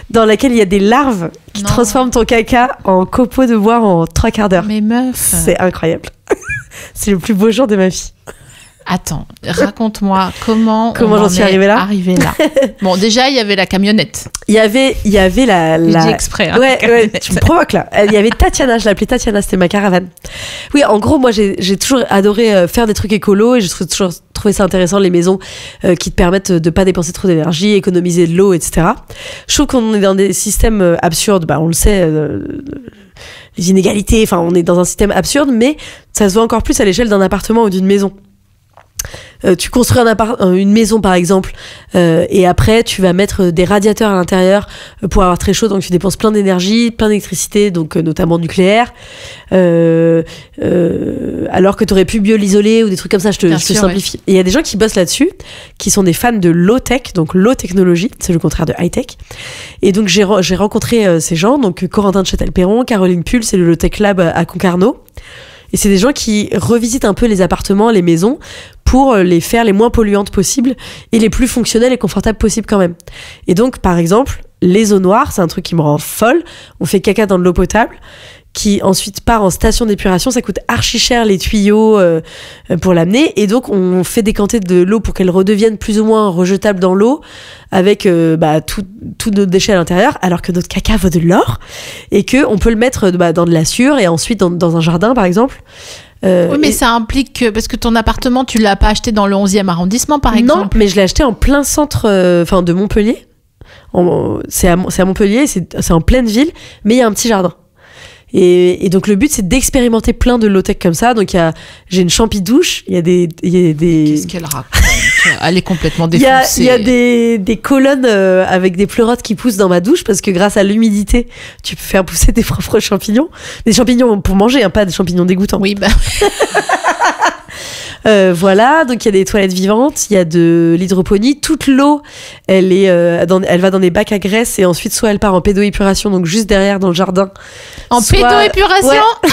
B: Dans laquelle il y a des larves qui
A: Non.
B: transforment ton caca en copeaux de bois en 3 quarts d'heure.
A: Mais meuf...
B: C'est incroyable. C'est le plus beau jour de ma vie.
A: Attends, raconte-moi comment
B: Comment
A: on
B: j'en
A: en
B: suis
A: est
B: arrivée là
A: arrivé là. Bon, déjà, il y avait la camionnette.
B: Il y avait la...
A: Je dis exprès. Hein,
B: Ouais,
A: la
B: ouais,
A: camionnette.
B: tu me provoques là. Il y avait Tatiana, je l'appelais Tatiana, c'était ma caravane. Oui, en gros, moi j'ai toujours adoré faire des trucs écolos et j'ai toujours trouvé ça intéressant, les maisons qui te permettent de pas dépenser trop d'énergie, économiser de l'eau, etc. Je trouve qu'on est dans des systèmes absurdes, bah, on le sait, les inégalités, enfin on est dans un système absurde, mais ça se voit encore plus à l'échelle d'un appartement ou d'une maison. Tu construis une maison par exemple et après tu vas mettre des radiateurs à l'intérieur pour avoir très chaud, donc tu dépenses plein d'énergie, plein d'électricité, donc notamment nucléaire, alors que tu aurais pu mieux l'isoler ou des trucs comme ça. Je te
A: sûr,
B: simplifie. Et il y a des gens qui bossent là-dessus qui sont des fans de low tech, donc low technologie, c'est le contraire de high tech. Et donc j'ai rencontré ces gens, donc Corentin de Châtel-Perron, Caroline Pull, c'est le Low Tech Lab à Concarneau. Et c'est des gens qui revisitent un peu les appartements, les maisons, pour les faire les moins polluantes possibles et les plus fonctionnelles et confortables possibles quand même. Et donc, par exemple, les eaux noires, c'est un truc qui me rend folle. On fait caca dans de l'eau potable, qui ensuite part en station d'épuration. Ça coûte archi cher les tuyaux pour l'amener. Et donc, on fait décanter de l'eau pour qu'elle redevienne plus ou moins rejetable dans l'eau, avec tous nos déchets à l'intérieur, alors que notre caca vaut de l'or, et qu'on peut le mettre dans de la sûre, et ensuite dans un jardin, par exemple.
A: Oui, mais ça implique que... Parce que ton appartement, tu l'as pas acheté dans le 11e arrondissement, par exemple.
B: Non, mais je l'ai acheté en plein centre de Montpellier. C'est à Montpellier, c'est en pleine ville, mais il y a un petit jardin. Et donc le but c'est d'expérimenter plein de low-tech comme ça. Donc j'ai une champi-douche, il y a des
A: Qu'est-ce qu'elle raconte? Elle est complètement
B: il y a
A: défoncée.
B: des colonnes avec des pleurotes qui poussent dans ma douche parce que grâce à l'humidité, tu peux faire pousser tes propres champignons. Des champignons pour manger, hein, pas des champignons dégoûtants.
A: Oui, bah...
B: Voilà, donc il y a des toilettes vivantes, il y a de l'hydroponie. Toute l'eau, elle va dans des bacs à graisse et ensuite soit elle part en pédoépuration, donc juste derrière dans le jardin.
A: En
B: Soit-
A: pédoépuration.
B: Ouais.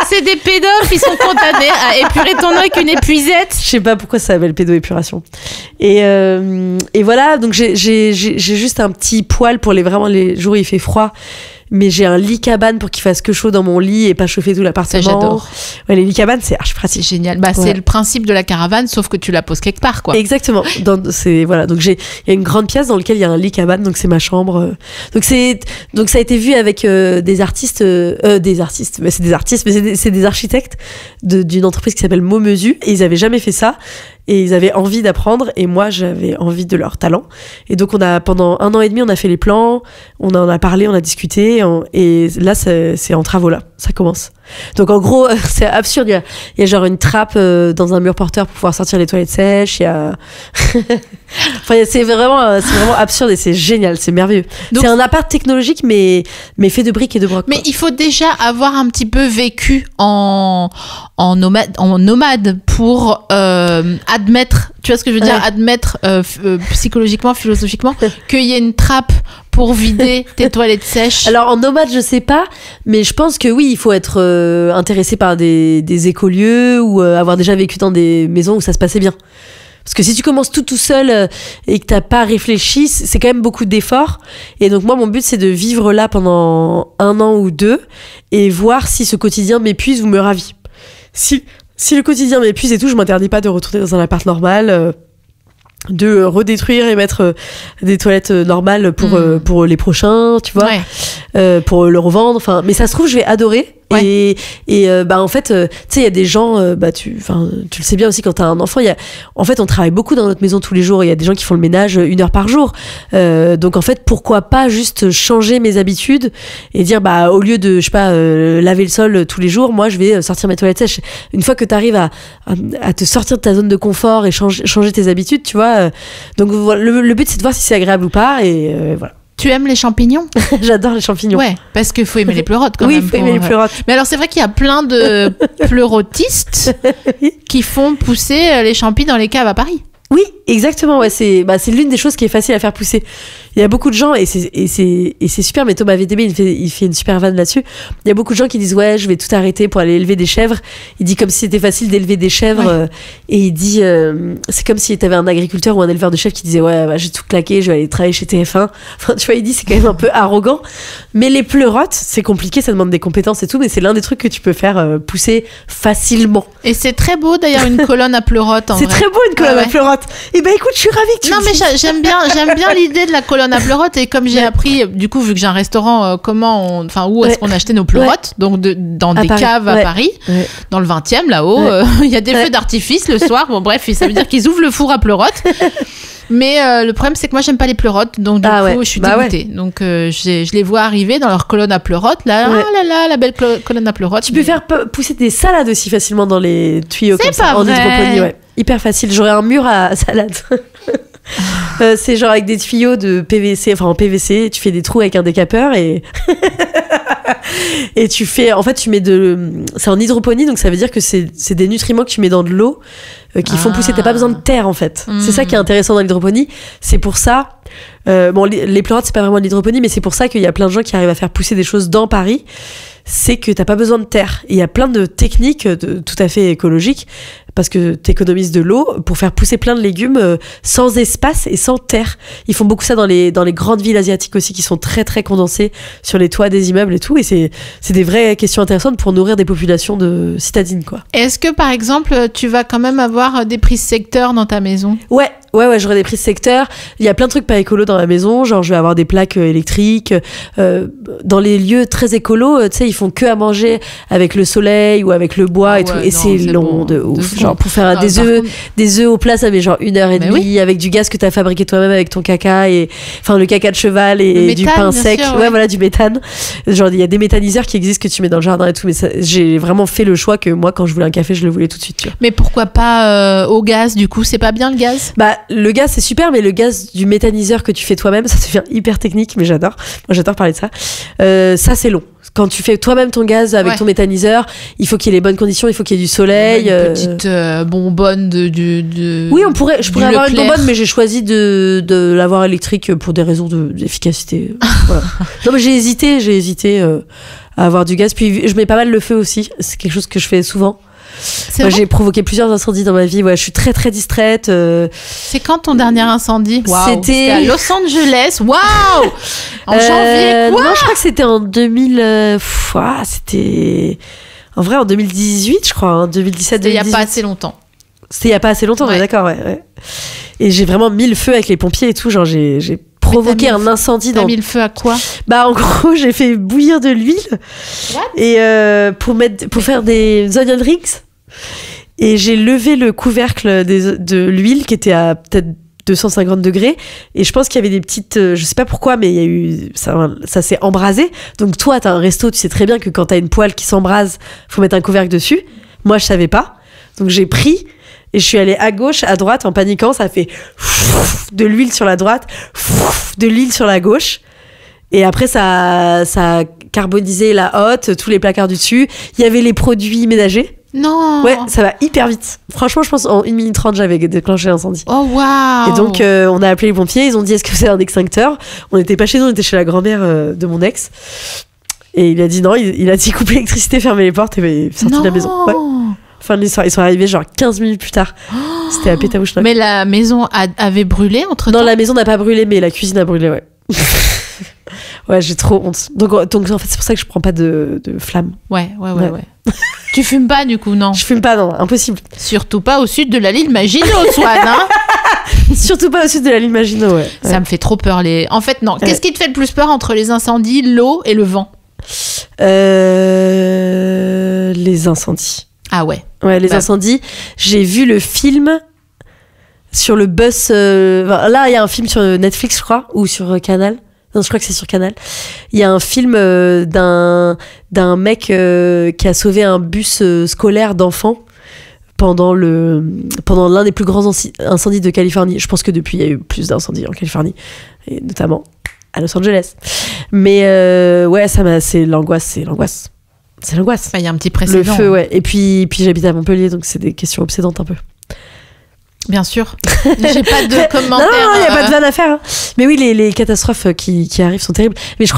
A: C'est des pédophiles qui sont condamnés à épurer ton eau avec une épuisette.
B: Je sais pas pourquoi ça s'appelle pédoépuration. Et voilà, donc j'ai juste un petit poêle pour vraiment les jours où il fait froid. mais j'ai un lit cabane pour qu'il fasse que chaud dans mon lit et pas chauffer tout l'appartement.
A: Ça, j'adore.
B: Ouais, les lits cabanes, c'est archi pratique.
A: C'est génial. Bah, c'est le principe de la caravane, sauf que tu la poses quelque part, quoi.
B: Exactement. Voilà. Donc il y a une grande pièce dans laquelle il y a un lit cabane, donc c'est ma chambre. Donc ça a été vu avec des artistes, mais c'est des architectes d'une entreprise qui s'appelle Momesu, et ils avaient jamais fait ça. Et ils avaient envie d'apprendre, et moi j'avais envie de leur talent. Et donc pendant 1 an et demi, on a fait les plans, on en a parlé, on a discuté, et là c'est en travaux là, ça commence. Donc en gros, c'est absurde, il y a genre une trappe dans un mur porteur pour pouvoir sortir les toilettes sèches, il y a... enfin, c'est vraiment absurde et c'est génial, c'est merveilleux. Donc, c'est un appart technologique mais fait de briques et de broc.
A: Mais il faut déjà avoir un petit peu vécu en nomade pour admettre, tu vois ce que je veux dire, admettre psychologiquement, philosophiquement, qu'il y a une trappe pour vider tes toilettes sèches.
B: Alors en nomade, je sais pas, mais je pense que oui, il faut être intéressé par des écolieux ou avoir déjà vécu dans des maisons où ça se passait bien. Parce que si tu commences tout seul et que t'as pas réfléchi, c'est quand même beaucoup d'efforts. Et donc moi, mon but, c'est de vivre là pendant 1 an ou 2 et voir si ce quotidien m'épuise ou me ravit. Si le quotidien m'épuise et tout, je m'interdis pas de retourner dans un appart normal, de redétruire et mettre des toilettes normales pour les prochains, tu vois, pour le revendre. Enfin, mais ça se trouve, je vais adorer. Ouais. Et en fait, tu sais, il y a des gens, tu le sais bien aussi quand t'as un enfant. En fait, on travaille beaucoup dans notre maison tous les jours. Il y a des gens qui font le ménage 1 heure par jour. Donc en fait, pourquoi pas juste changer mes habitudes et dire au lieu de, je sais pas, laver le sol tous les jours, moi je vais sortir mes toilettes sèches. Une fois que t'arrives à te sortir de ta zone de confort et changer tes habitudes, tu vois. Donc le but c'est de voir si c'est agréable ou pas, et voilà.
A: Tu aimes les champignons?
B: J'adore les champignons.
A: Ouais, parce qu'il faut aimer les pleurotes quand même.
B: Oui, il faut aimer les pleurotes.
A: Mais alors c'est vrai qu'il y a plein de pleurotistes qui font pousser les champis dans les caves à Paris.
B: Oui, exactement. Ouais, c'est l'une des choses qui est facile à faire pousser. Il y a beaucoup de gens, et c'est super, mais Thomas VTB, il fait une super vanne là-dessus. Il y a beaucoup de gens qui disent ouais, je vais tout arrêter pour aller élever des chèvres. Il dit comme si c'était facile d'élever des chèvres, et il dit c'est comme si t'avais un agriculteur ou un éleveur de chèvres qui disait ouais, j'ai tout claqué, je vais aller travailler chez TF1. Enfin, tu vois, il dit c'est quand même un peu arrogant. Mais les pleurotes, c'est compliqué, ça demande des compétences et tout, mais c'est l'un des trucs que tu peux faire pousser facilement.
A: Et c'est très beau d'ailleurs, une colonne à pleurotes.
B: C'est très beau une colonne à pleurotes. Et écoute, je suis ravie que tu
A: Non, mais j'aime bien l'idée de la colonne à pleurotes, et comme j'ai appris, du coup, vu que j'ai un restaurant, où est-ce qu'on achetait nos pleurotes, donc dans des caves à Paris, dans le 20e là-haut, il y a des feux d'artifice le soir. Bon bref, ça veut dire qu'ils ouvrent le four à pleurotes. Mais le problème, c'est que moi, j'aime pas les pleurotes, donc du coup, je suis dégoûtée. Donc, je les vois arriver dans leur colonne à pleurotes, là, la belle colonne à pleurotes.
B: Tu peux faire pousser des salades aussi facilement dans les tuyaux comme ça, en hydroponie, hyper facile. J'aurais un mur à salade. C'est genre avec des tuyaux de PVC, enfin en PVC, tu fais des trous avec un décapeur et et tu fais, en fait, c'est en hydroponie, donc ça veut dire que c'est des nutriments que tu mets dans de l'eau qui font pousser. T'as pas besoin de terre en fait. C'est ça qui est intéressant dans l'hydroponie. C'est pour ça, les pleurotes c'est pas vraiment de l'hydroponie, mais c'est pour ça qu'il y a plein de gens qui arrivent à faire pousser des choses dans Paris. C'est que t'as pas besoin de terre. Il y a plein de techniques tout à fait écologiques, parce que t'économises de l'eau pour faire pousser plein de légumes sans espace et sans terre. Ils font beaucoup ça dans les grandes villes asiatiques aussi, qui sont très très condensées sur les toits des immeubles et tout, et c'est des vraies questions intéressantes pour nourrir des populations de citadines, quoi.
A: Est-ce que par exemple tu vas quand même avoir des prises secteurs dans ta maison?
B: Ouais, j'aurai des prises secteurs. Il y a plein de trucs pas écolos dans la maison, genre je vais avoir des plaques électriques. Dans les lieux très écolos, tu sais, ils font que à manger avec le soleil ou avec le bois et tout, et c'est long de ouf. Genre pour faire des œufs au plat, ça met genre 1h30 avec du gaz que t'as fabriqué toi-même avec ton caca, et enfin le caca de cheval et du pain sec. Sûr, voilà, du méthane. Genre il y a des méthaniseurs qui existent que tu mets dans le jardin et tout, mais j'ai vraiment fait le choix que moi, quand je voulais un café, je le voulais tout de suite, tu vois.
A: Mais pourquoi pas au gaz, du coup? C'est pas bien le gaz?
B: Le gaz c'est super, mais le gaz du méthaniseur que tu fais toi-même, ça devient hyper technique, mais j'adore. Moi j'adore parler de ça. Ça c'est long. Quand tu fais toi-même ton gaz avec ton méthaniseur, il faut qu'il y ait les bonnes conditions, il faut qu'il y ait du soleil.
A: Une petite bonbonne de
B: Oui, je pourrais avoir une bonbonne, mais j'ai choisi de l'avoir électrique pour des raisons d'efficacité. Voilà. Non, mais j'ai hésité à avoir du gaz. Puis je mets pas mal le feu aussi. C'est quelque chose que je fais souvent.
A: C'est
B: Moi,
A: vrai.
B: j'ai provoqué plusieurs incendies dans ma vie. Ouais, je suis très très distraite.
A: C'est quand ton dernier incendie? Waouh.
B: C'était
A: à Los Angeles. Waouh. En janvier, quoi?
B: Non, je crois que c'était en 2000. C'était en vrai en 2018, je crois, hein, 2017,
A: C'était il y a
B: 2018.
A: pas assez longtemps.
B: C'était il y a pas assez longtemps, on est
A: Ouais.
B: d'accord, ouais. Et j'ai vraiment mis le feu avec les pompiers et tout. Genre, j'ai provoqué
A: mis
B: un incendie
A: T'as
B: dans.
A: mis le feu à quoi?
B: Bah, en gros, j'ai fait bouillir de l'huile
A: What?
B: et pour faire des onion rings. Et j'ai levé le couvercle de l'huile qui était à peut-être 250 degrés. Et je pense qu'il y avait des petites. Je sais pas pourquoi, mais il y a eu. Ça s'est embrasé. Donc, toi, t'as un resto, tu sais très bien que quand t'as une poêle qui s'embrase, faut mettre un couvercle dessus. Moi, je savais pas. Donc, j'ai pris. Et je suis allée à gauche, à droite, en paniquant. Ça a fait de l'huile sur la droite, de l'huile sur la gauche. Et après, ça a carbonisé la hotte, tous les placards du dessus. Il y avait les produits ménagers.
A: Non.
B: Ouais, ça va hyper vite. Franchement, je pense en 1 minute 30, j'avais déclenché l'incendie.
A: Oh waouh.
B: Et donc, on a appelé les pompiers. Ils ont dit, est-ce que c'est un extincteur? On n'était pas chez nous, on était chez la grand-mère de mon ex. Et il a dit non. Il a dit couper l'électricité, fermer les portes et sortir de la maison. Ouais. Fin de l'histoire. Ils sont arrivés genre 15 minutes plus tard. C'était à Pétaouchnock.
A: Mais la maison avait brûlé entre temps.
B: Non, la maison n'a pas brûlé, mais la cuisine a brûlé, ouais. Ouais, j'ai trop honte. Donc en fait, c'est pour ça que je prends pas de flamme.
A: Ouais. Tu fumes pas du coup, non?
B: Je fume pas, non, impossible.
A: Surtout pas au sud de la l'île Maginot, Swan, hein.
B: Surtout pas au sud de la ligne Maginot, ouais.
A: Ça me fait trop peur. En fait, non. Qu'est-ce qui te fait le plus peur entre les incendies, l'eau et le vent?
B: Les incendies.
A: Ah ouais.
B: Ouais, les incendies. J'ai vu le film sur le bus. Là, il y a un film sur Netflix, je crois, ou sur Canal. Non, je crois que c'est sur Canal. Il y a un film d'un mec qui a sauvé un bus scolaire d'enfants pendant l'un des plus grands incendies de Californie. Je pense que depuis, il y a eu plus d'incendies en Californie, et notamment à Los Angeles. Mais ouais, c'est l'angoisse. C'est l'angoisse.
A: Il y a un petit précédent.
B: Le feu, ouais. Et puis j'habite à Montpellier, donc c'est des questions obsédantes un peu.
A: Bien sûr. J'ai pas de commentaires.
B: Non, il n'y a pas de vanne à faire. Hein. Mais oui, les catastrophes qui arrivent sont terribles. Mais je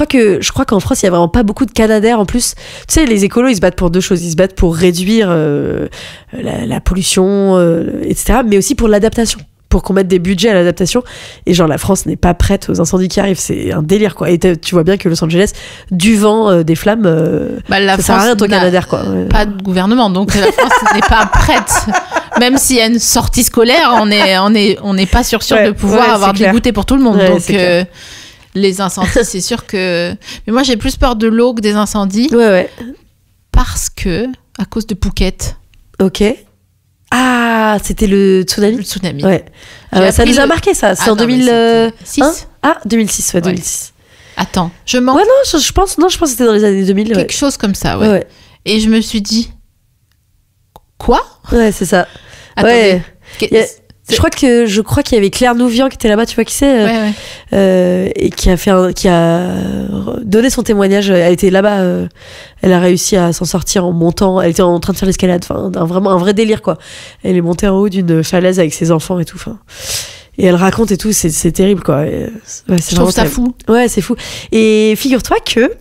B: crois qu'en France, il y a vraiment pas beaucoup de Canadair en plus. Tu sais, les écolos, ils se battent pour deux choses. Ils se battent pour réduire la pollution, etc. Mais aussi pour l'adaptation. Pour qu'on mette des budgets à l'adaptation. Et genre, la France n'est pas prête aux incendies qui arrivent. C'est un délire, quoi. Et tu vois bien que Los Angeles, du vent, des flammes,
A: la
B: ça sert à rien, ton Canadair, quoi.
A: Pas de gouvernement, donc la France n'est pas prête. Même s'il y a une sortie scolaire, on n'est pas sûr de pouvoir avoir des goûters pour tout le monde.
B: Ouais,
A: donc, les incendies, c'est sûr que... Mais moi, j'ai plus peur de l'eau que des incendies.
B: Ouais.
A: Parce que, à cause de Phuket.
B: Ok. Ah, c'était le tsunami.
A: Le tsunami.
B: Ouais. Ça nous a marqué, ça. C'est en 2006. 2006, ouais, 2006.
A: Attends, je mens.
B: Ouais, non, je pense que c'était dans les années 2000.
A: Quelque chose comme ça, ouais. Et je me suis dit, quoi?
B: Ouais, c'est ça.
A: Attendez.
B: Ouais. Je crois qu'il y avait Claire Nouvian qui était là-bas, tu vois qui c'est, et qui a donné son témoignage. Elle était là-bas, elle a réussi à s'en sortir en montant. Elle était en train de faire l'escalade, enfin vraiment un vrai délire, quoi. Elle est montée en haut d'une falaise avec ses enfants et tout, enfin. Et elle raconte et tout, c'est terrible, quoi.
A: Je trouve ça fou.
B: Ouais, c'est fou. Et figure-toi que,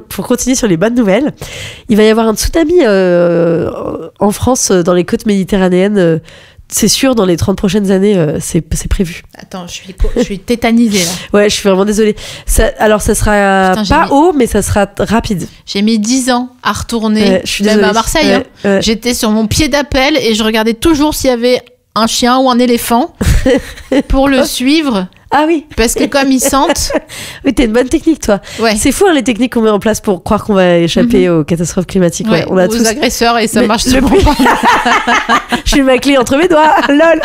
B: pour continuer sur les bonnes nouvelles, il va y avoir un tsunami en France, dans les côtes méditerranéennes. C'est sûr, dans les 30 prochaines années, c'est prévu.
A: Attends, je suis tétanisée, là.
B: Ouais, je suis vraiment désolée. Alors, ça sera haut, mais ça sera rapide.
A: J'ai mis 10 ans à retourner,
B: je suis
A: même
B: désolée.
A: à Marseille.
B: Ouais.
A: J'étais sur mon pied d'appel et je regardais toujours s'il y avait un chien ou un éléphant pour le suivre.
B: Ah oui.
A: Parce que comme ils sentent...
B: Oui, t'as une bonne technique, toi.
A: Ouais.
B: C'est fou, hein, les techniques qu'on met en place pour croire qu'on va échapper aux catastrophes climatiques. Ouais, on a
A: aux
B: tous
A: agresseurs et ça marche souvent
B: plus...
A: pas.
B: J'ai ma clé entre mes doigts. Lol.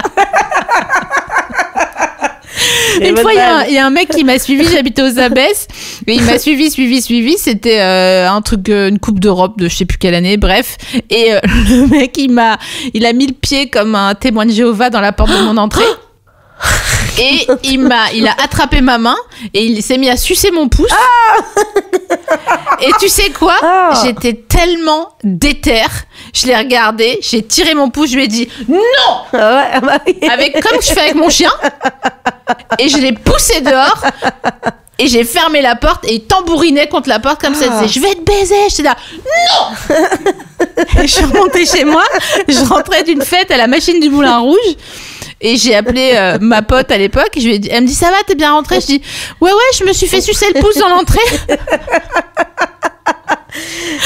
A: Une fois, il y a un mec qui m'a suivi, j'habitais aux Abbesses, et il m'a suivi. C'était un truc, une coupe d'Europe de je sais plus quelle année, bref. Et le mec, il a mis le pied comme un témoin de Jéhovah dans la porte de mon entrée. Et il a attrapé ma main et il s'est mis à sucer mon pouce. Et tu sais quoi? J'étais tellement déter. Je l'ai regardé, j'ai tiré mon pouce, je lui ai dit non, avec comme je fais avec mon chien. Et je l'ai poussé dehors. Et j'ai fermé la porte et il tambourinait contre la porte comme ça. Il disait, je vais te baiser. J'étais là, non. Et je suis remontée chez moi. Je rentrais d'une fête à la machine du Moulin Rouge. Et j'ai appelé ma pote à l'époque. Elle me dit, ça va, t'es bien rentrée? Je dis, ouais, je me suis fait sucer le pouce dans l'entrée.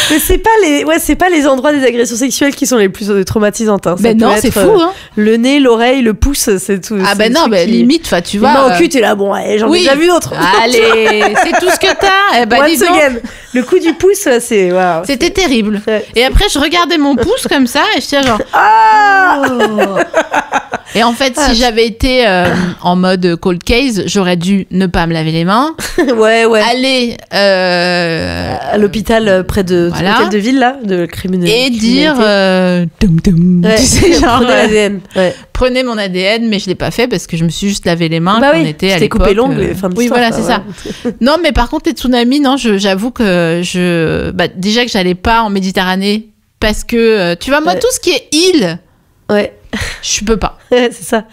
B: Mais c'est pas les endroits des agressions sexuelles qui sont les plus traumatisantes. Hein.
A: Ben non, c'est fou. Hein.
B: Le nez, l'oreille, le pouce, c'est tout.
A: Ah ben non, limite, tu vois.
B: Mais au cul, t'es là, bon, j'en ai déjà vu d'autres.
A: Allez, c'est tout ce que t'as. Eh ben,
B: once again. Le coup du pouce, c'est... Wow,
A: c'était terrible. Ouais. Et après, je regardais mon pouce comme ça et j'étais genre... Et en fait, si j'avais été en mode cold case, j'aurais dû ne pas me laver les mains.
B: Ouais.
A: Aller
B: à l'hôpital près de l'hôtel de ville, là, de criminalité.
A: Et dire... tu sais, genre...
B: Prenez l'ADN.
A: Prenez mon ADN, mais je l'ai pas fait parce que je me suis juste lavé les mains quand on était à l'époque.
B: Coupé l'ongle, fin de l'histoire.
A: Oui, voilà, c'est ça. Non, mais par contre, les tsunamis, non, j'avoue que déjà que j'allais pas en Méditerranée parce que, tu vois, moi, tout ce qui est île, je peux pas.
B: Ouais, c'est ça.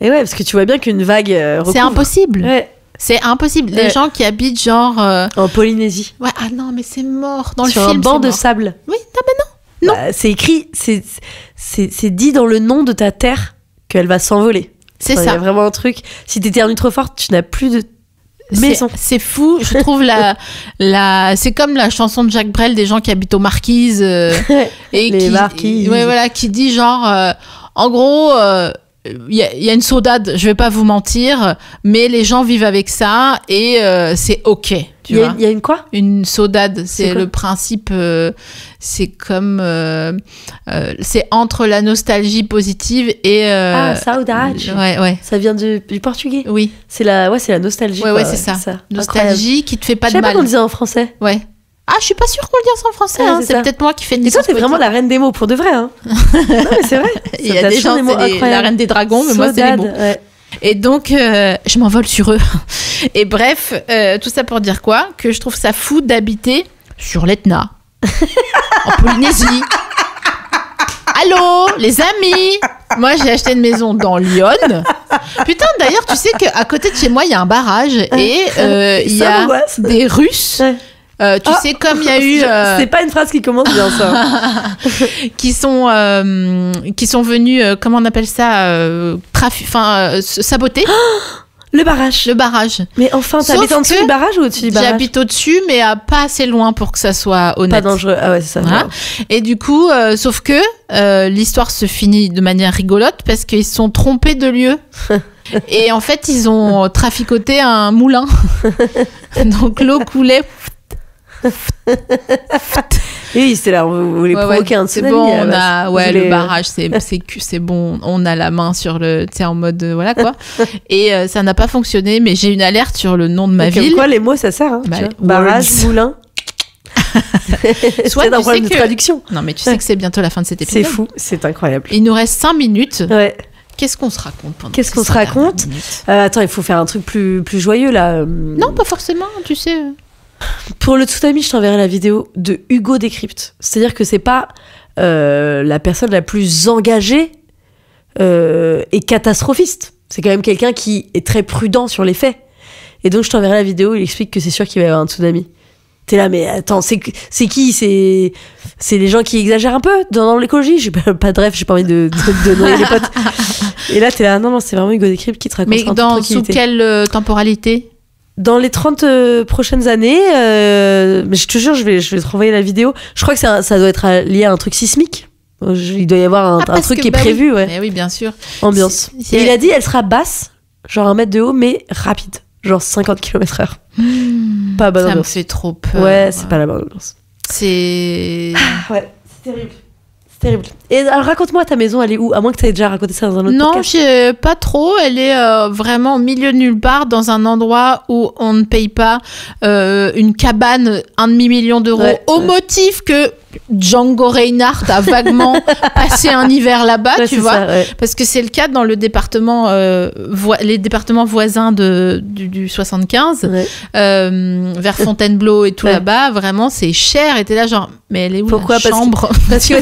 B: Et ouais, parce que tu vois bien qu'une vague recouvre.
A: C'est impossible.
B: Ouais.
A: C'est impossible. Les gens qui habitent genre...
B: en Polynésie.
A: Ouais, ah non, mais c'est mort. Dans
B: sur
A: le film,
B: un banc de sable.
A: Oui, non, mais non.
B: Bah, c'est écrit, c'est dit dans le nom de ta terre qu'elle va s'envoler.
A: C'est ça.
B: Il y a vraiment un truc. Si t'éternues trop fort, tu n'as plus de maison.
A: C'est fou. Je trouve c'est comme la chanson de Jacques Brel des gens qui habitent aux Marquises. Et
B: les Marquises.
A: Ouais, voilà, qui dit genre... en gros... il y a une saudade, je vais pas vous mentir, mais les gens vivent avec ça et c'est ok. Il
B: y a une quoi?
A: Une saudade, c'est le principe, c'est comme, c'est entre la nostalgie positive et...
B: saudade.
A: Ouais.
B: Ça vient du portugais.
A: Oui.
B: C'est la nostalgie.
A: Ouais, c'est ça. Nostalgie qui te fait pas de mal.
B: Je sais pas qu'on disait en français.
A: Ouais. Ah, je suis pas sûre qu'on le dise en français. C'est peut-être moi qui fais une licence.
B: Et toi, t'es vraiment la reine des mots, pour de vrai. Hein. Non, mais c'est vrai.
A: Il y a des gens, c'est la reine des dragons, mais moi, c'est les mots. Ouais. Et donc, je m'envole sur eux. Et bref, tout ça pour dire quoi? Que je trouve ça fou d'habiter sur l'Etna, en Polynésie. Allô, les amis? Moi, j'ai acheté une maison dans Lyon. Putain, d'ailleurs, tu sais qu'à côté de chez moi, il y a un barrage et il y a des Russes. Tu sais, comme il y a eu...
B: C'est pas une phrase qui commence bien, ça.
A: qui sont venus, comment on appelle ça, saboter.
B: Le barrage. Mais enfin, t'habites en dessous du barrage ou au-dessus du barrage? J'habite
A: au-dessus, mais pas assez loin pour que ça soit honnête.
B: Pas dangereux. Ah ouais, c'est ça.
A: Voilà. Et du coup, sauf que l'histoire se finit de manière rigolote parce qu'ils se sont trompés de lieu. Et en fait, ils ont traficoté un moulin. Donc l'eau coulait...
B: Oui, c'est là, vous voulez provoquer un tsunami.
A: C'est bon, le barrage, c'est bon, on a la main sur le, tu sais, en mode, voilà quoi. Et ça n'a pas fonctionné, mais j'ai une alerte sur le nom de ma ville.
B: Comme quoi, les mots, ça sert, hein, barrage, moulin.
A: Soit
B: c'est un problème de traduction.
A: Non, mais tu sais que c'est bientôt la fin de cet épisode.
B: C'est fou, c'est incroyable.
A: Il nous reste 5 minutes.
B: Ouais.
A: Qu'est-ce qu'on se raconte pendant
B: Qu'est-ce qu'on se raconte attends, il faut faire un truc plus joyeux, là.
A: Non, pas forcément, tu sais...
B: Pour le tsunami, je t'enverrai la vidéo de Hugo Décrypte. C'est-à-dire que c'est pas la personne la plus engagée et catastrophiste. C'est quand même quelqu'un qui est très prudent sur les faits. Et donc, je t'enverrai la vidéo, il explique que c'est sûr qu'il va y avoir un tsunami. T'es là, mais attends, c'est qui? C'est les gens qui exagèrent un peu dans l'écologie. J'ai pas de rêve, j'ai pas envie de noyer les potes. Et là, t'es là, non, c'est vraiment Hugo Décrypte qui te raconte.
A: Mais sous quelle temporalité?
B: Dans les 30 prochaines années, mais je te jure, je vais te renvoyer la vidéo. Je crois que ça doit être lié à un truc sismique. Il doit y avoir un truc qui est prévu, ouais.
A: Mais oui, bien sûr.
B: Ambiance. Et il a dit, elle sera basse, genre 1 mètre de haut, mais rapide. Genre 50 km/h. Pas bonne ambiance.
A: Ça me fait trop peur.
B: Ouais, c'est pas la bonne ambiance.
A: Ouais,
B: c'est terrible. C'est terrible. Et alors, raconte-moi, ta maison, elle est où? À moins que tu aies déjà raconté ça dans un autre podcast.
A: Non, pas trop. Elle est vraiment au milieu de nulle part, dans un endroit où on ne paye pas une cabane 1,5 million d'euros, au motif que Django Reinhardt a vaguement passé un hiver là-bas, tu vois. Ça, parce que c'est le cas dans le département, les départements voisins du 75, vers Fontainebleau et tout là-bas. Vraiment, c'est cher. Et t'es là, genre, mais elle est où la chambre?
B: Parce que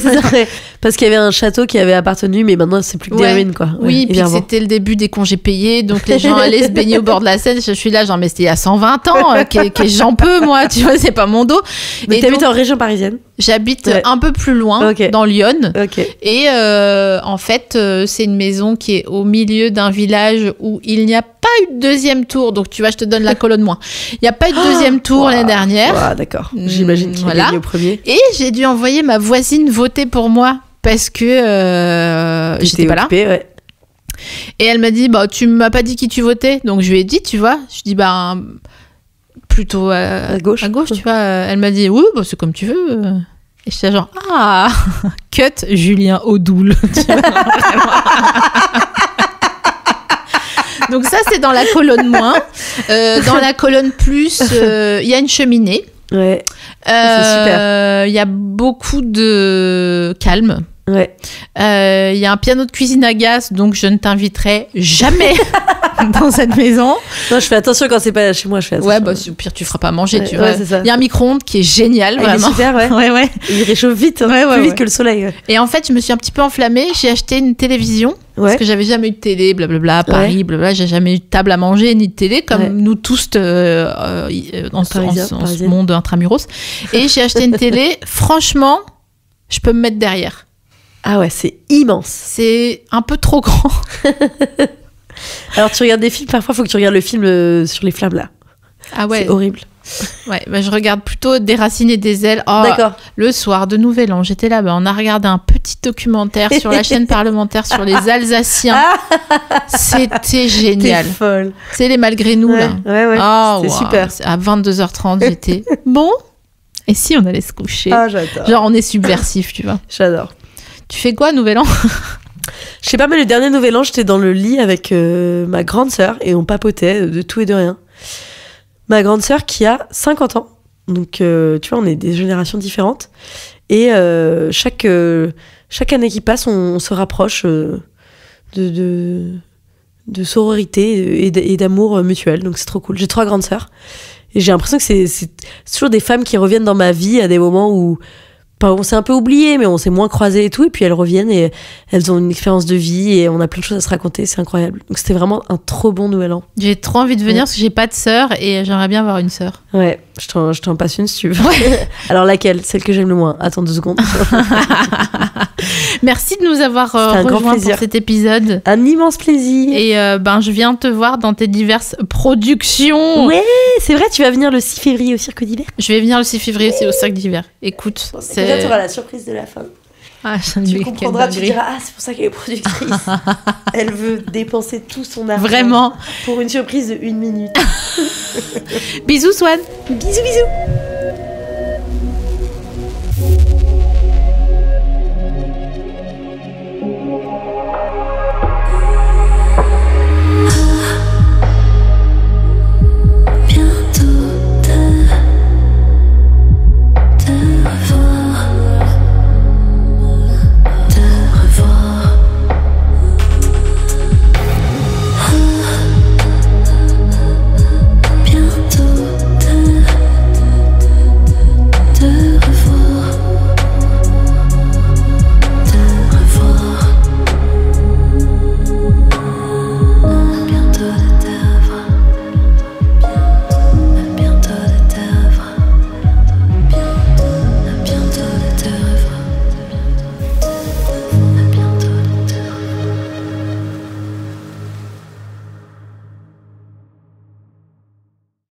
B: Parce qu'il y avait un château qui avait appartenu, mais maintenant c'est plus que des ruines, quoi.
A: Oui,
B: Ouais,
A: puis que c'était le début des congés payés, donc les gens allaient se baigner au bord de la Seine. Je suis là, genre, mais c'était il y a 120 ans, que j'en peux, moi, tu vois, c'est pas mon dos.
B: Mais t'habites en région parisienne?
A: J'habite un peu plus loin, dans Lyon. Et en fait, c'est une maison qui est au milieu d'un village où il n'y a pas eu de deuxième tour. Donc, tu vois, je te donne la colonne moins. Il n'y a pas eu de deuxième tour l'année dernière.
B: D'accord. J'imagine qu'il a gagné au premier.
A: Et j'ai dû envoyer ma voisine voter pour moi parce que j'étais pas là.
B: Ouais.
A: Et elle m'a dit, bah, tu m'as pas dit qui tu votais. Donc, je lui ai dit, tu vois. Je dis, bah, plutôt à gauche, tu vois. Elle m'a dit, oui, bah, c'est comme tu veux. Et j'étais genre, cut Julien Audoul. Donc ça, c'est dans la colonne moins. Dans la colonne plus, il y a une cheminée.
B: Ouais. C'est super.
A: Il y a beaucoup de calme.
B: Ouais.
A: Il y a un piano de cuisine à gaz, donc je ne t'inviterai jamais dans cette maison.
B: Non, je fais attention quand c'est pas chez moi, je fais attention.
A: Ouais, bah au pire tu feras pas manger, tu vois.
B: C'est ça.
A: Il y a un micro-ondes qui est génial, vraiment.
B: Il est super, ouais. Il réchauffe vite, plus vite que le soleil. Ouais.
A: Et en fait, je me suis un petit peu enflammée. J'ai acheté une télévision parce que j'avais jamais eu de télé, blablabla, à Paris, blablabla. J'ai jamais eu de table à manger ni de télé, comme nous tous dans ce monde intramuros. Et j'ai acheté une télé. Franchement, je peux me mettre derrière.
B: Ah ouais, c'est immense.
A: C'est un peu trop grand.
B: Alors, tu regardes des films, parfois, il faut que tu regardes le film sur les flammes, là.
A: Ah ouais.
B: C'est horrible.
A: Ouais, bah, je regarde plutôt Des racines et des ailes. Oh,
B: d'accord.
A: Le soir de Nouvel An, j'étais là, bah, on a regardé un petit documentaire sur la chaîne parlementaire sur les Alsaciens. C'était génial.
B: T'es folle.
A: C'est les malgré nous, là.
B: Ouais.
A: Oh,
B: c'est super.
A: À 22h30, j'étais bon. Et si on allait se coucher?
B: Ah, j'adore.
A: Genre, on est subversif, tu vois.
B: J'adore.
A: Tu fais quoi, Nouvel An?
B: Je sais pas, mais le dernier Nouvel An, j'étais dans le lit avec ma grande sœur et on papotait de tout et de rien. Ma grande sœur qui a 50 ans. Donc, tu vois, on est des générations différentes. Et chaque année qui passe, on se rapproche de sororité et d'amour mutuel. Donc, c'est trop cool. J'ai 3 grandes sœurs. Et j'ai l'impression que c'est toujours des femmes qui reviennent dans ma vie à des moments où on s'est un peu oublié, mais on s'est moins croisés et tout. Et puis elles reviennent et elles ont une expérience de vie et on a plein de choses à se raconter. C'est incroyable. Donc c'était vraiment un trop bon Nouvel An. J'ai
A: trop envie de venir parce que j'ai pas de sœur et j'aimerais bien avoir une sœur.
B: Ouais, je t'en passe une si tu veux. Ouais. Alors laquelle? Celle que j'aime le moins. Attends 2 secondes.
A: Merci de nous avoir rejoints pour cet épisode.
B: Un immense plaisir.
A: Et je viens te voir dans tes diverses productions.
B: Ouais, c'est vrai, tu vas venir le 6 février au Cirque d'hiver.
A: Je vais venir le 6 février aussi au Cirque d'hiver. Écoute,
B: c'est... tu auras la surprise de la fin. Tu comprendras, tu diras, c'est pour ça qu'elle est productrice. Elle veut dépenser tout son argent.
A: Vraiment.
B: Pour une surprise de 1 minute.
A: Bisous, Swan.
B: Bisous.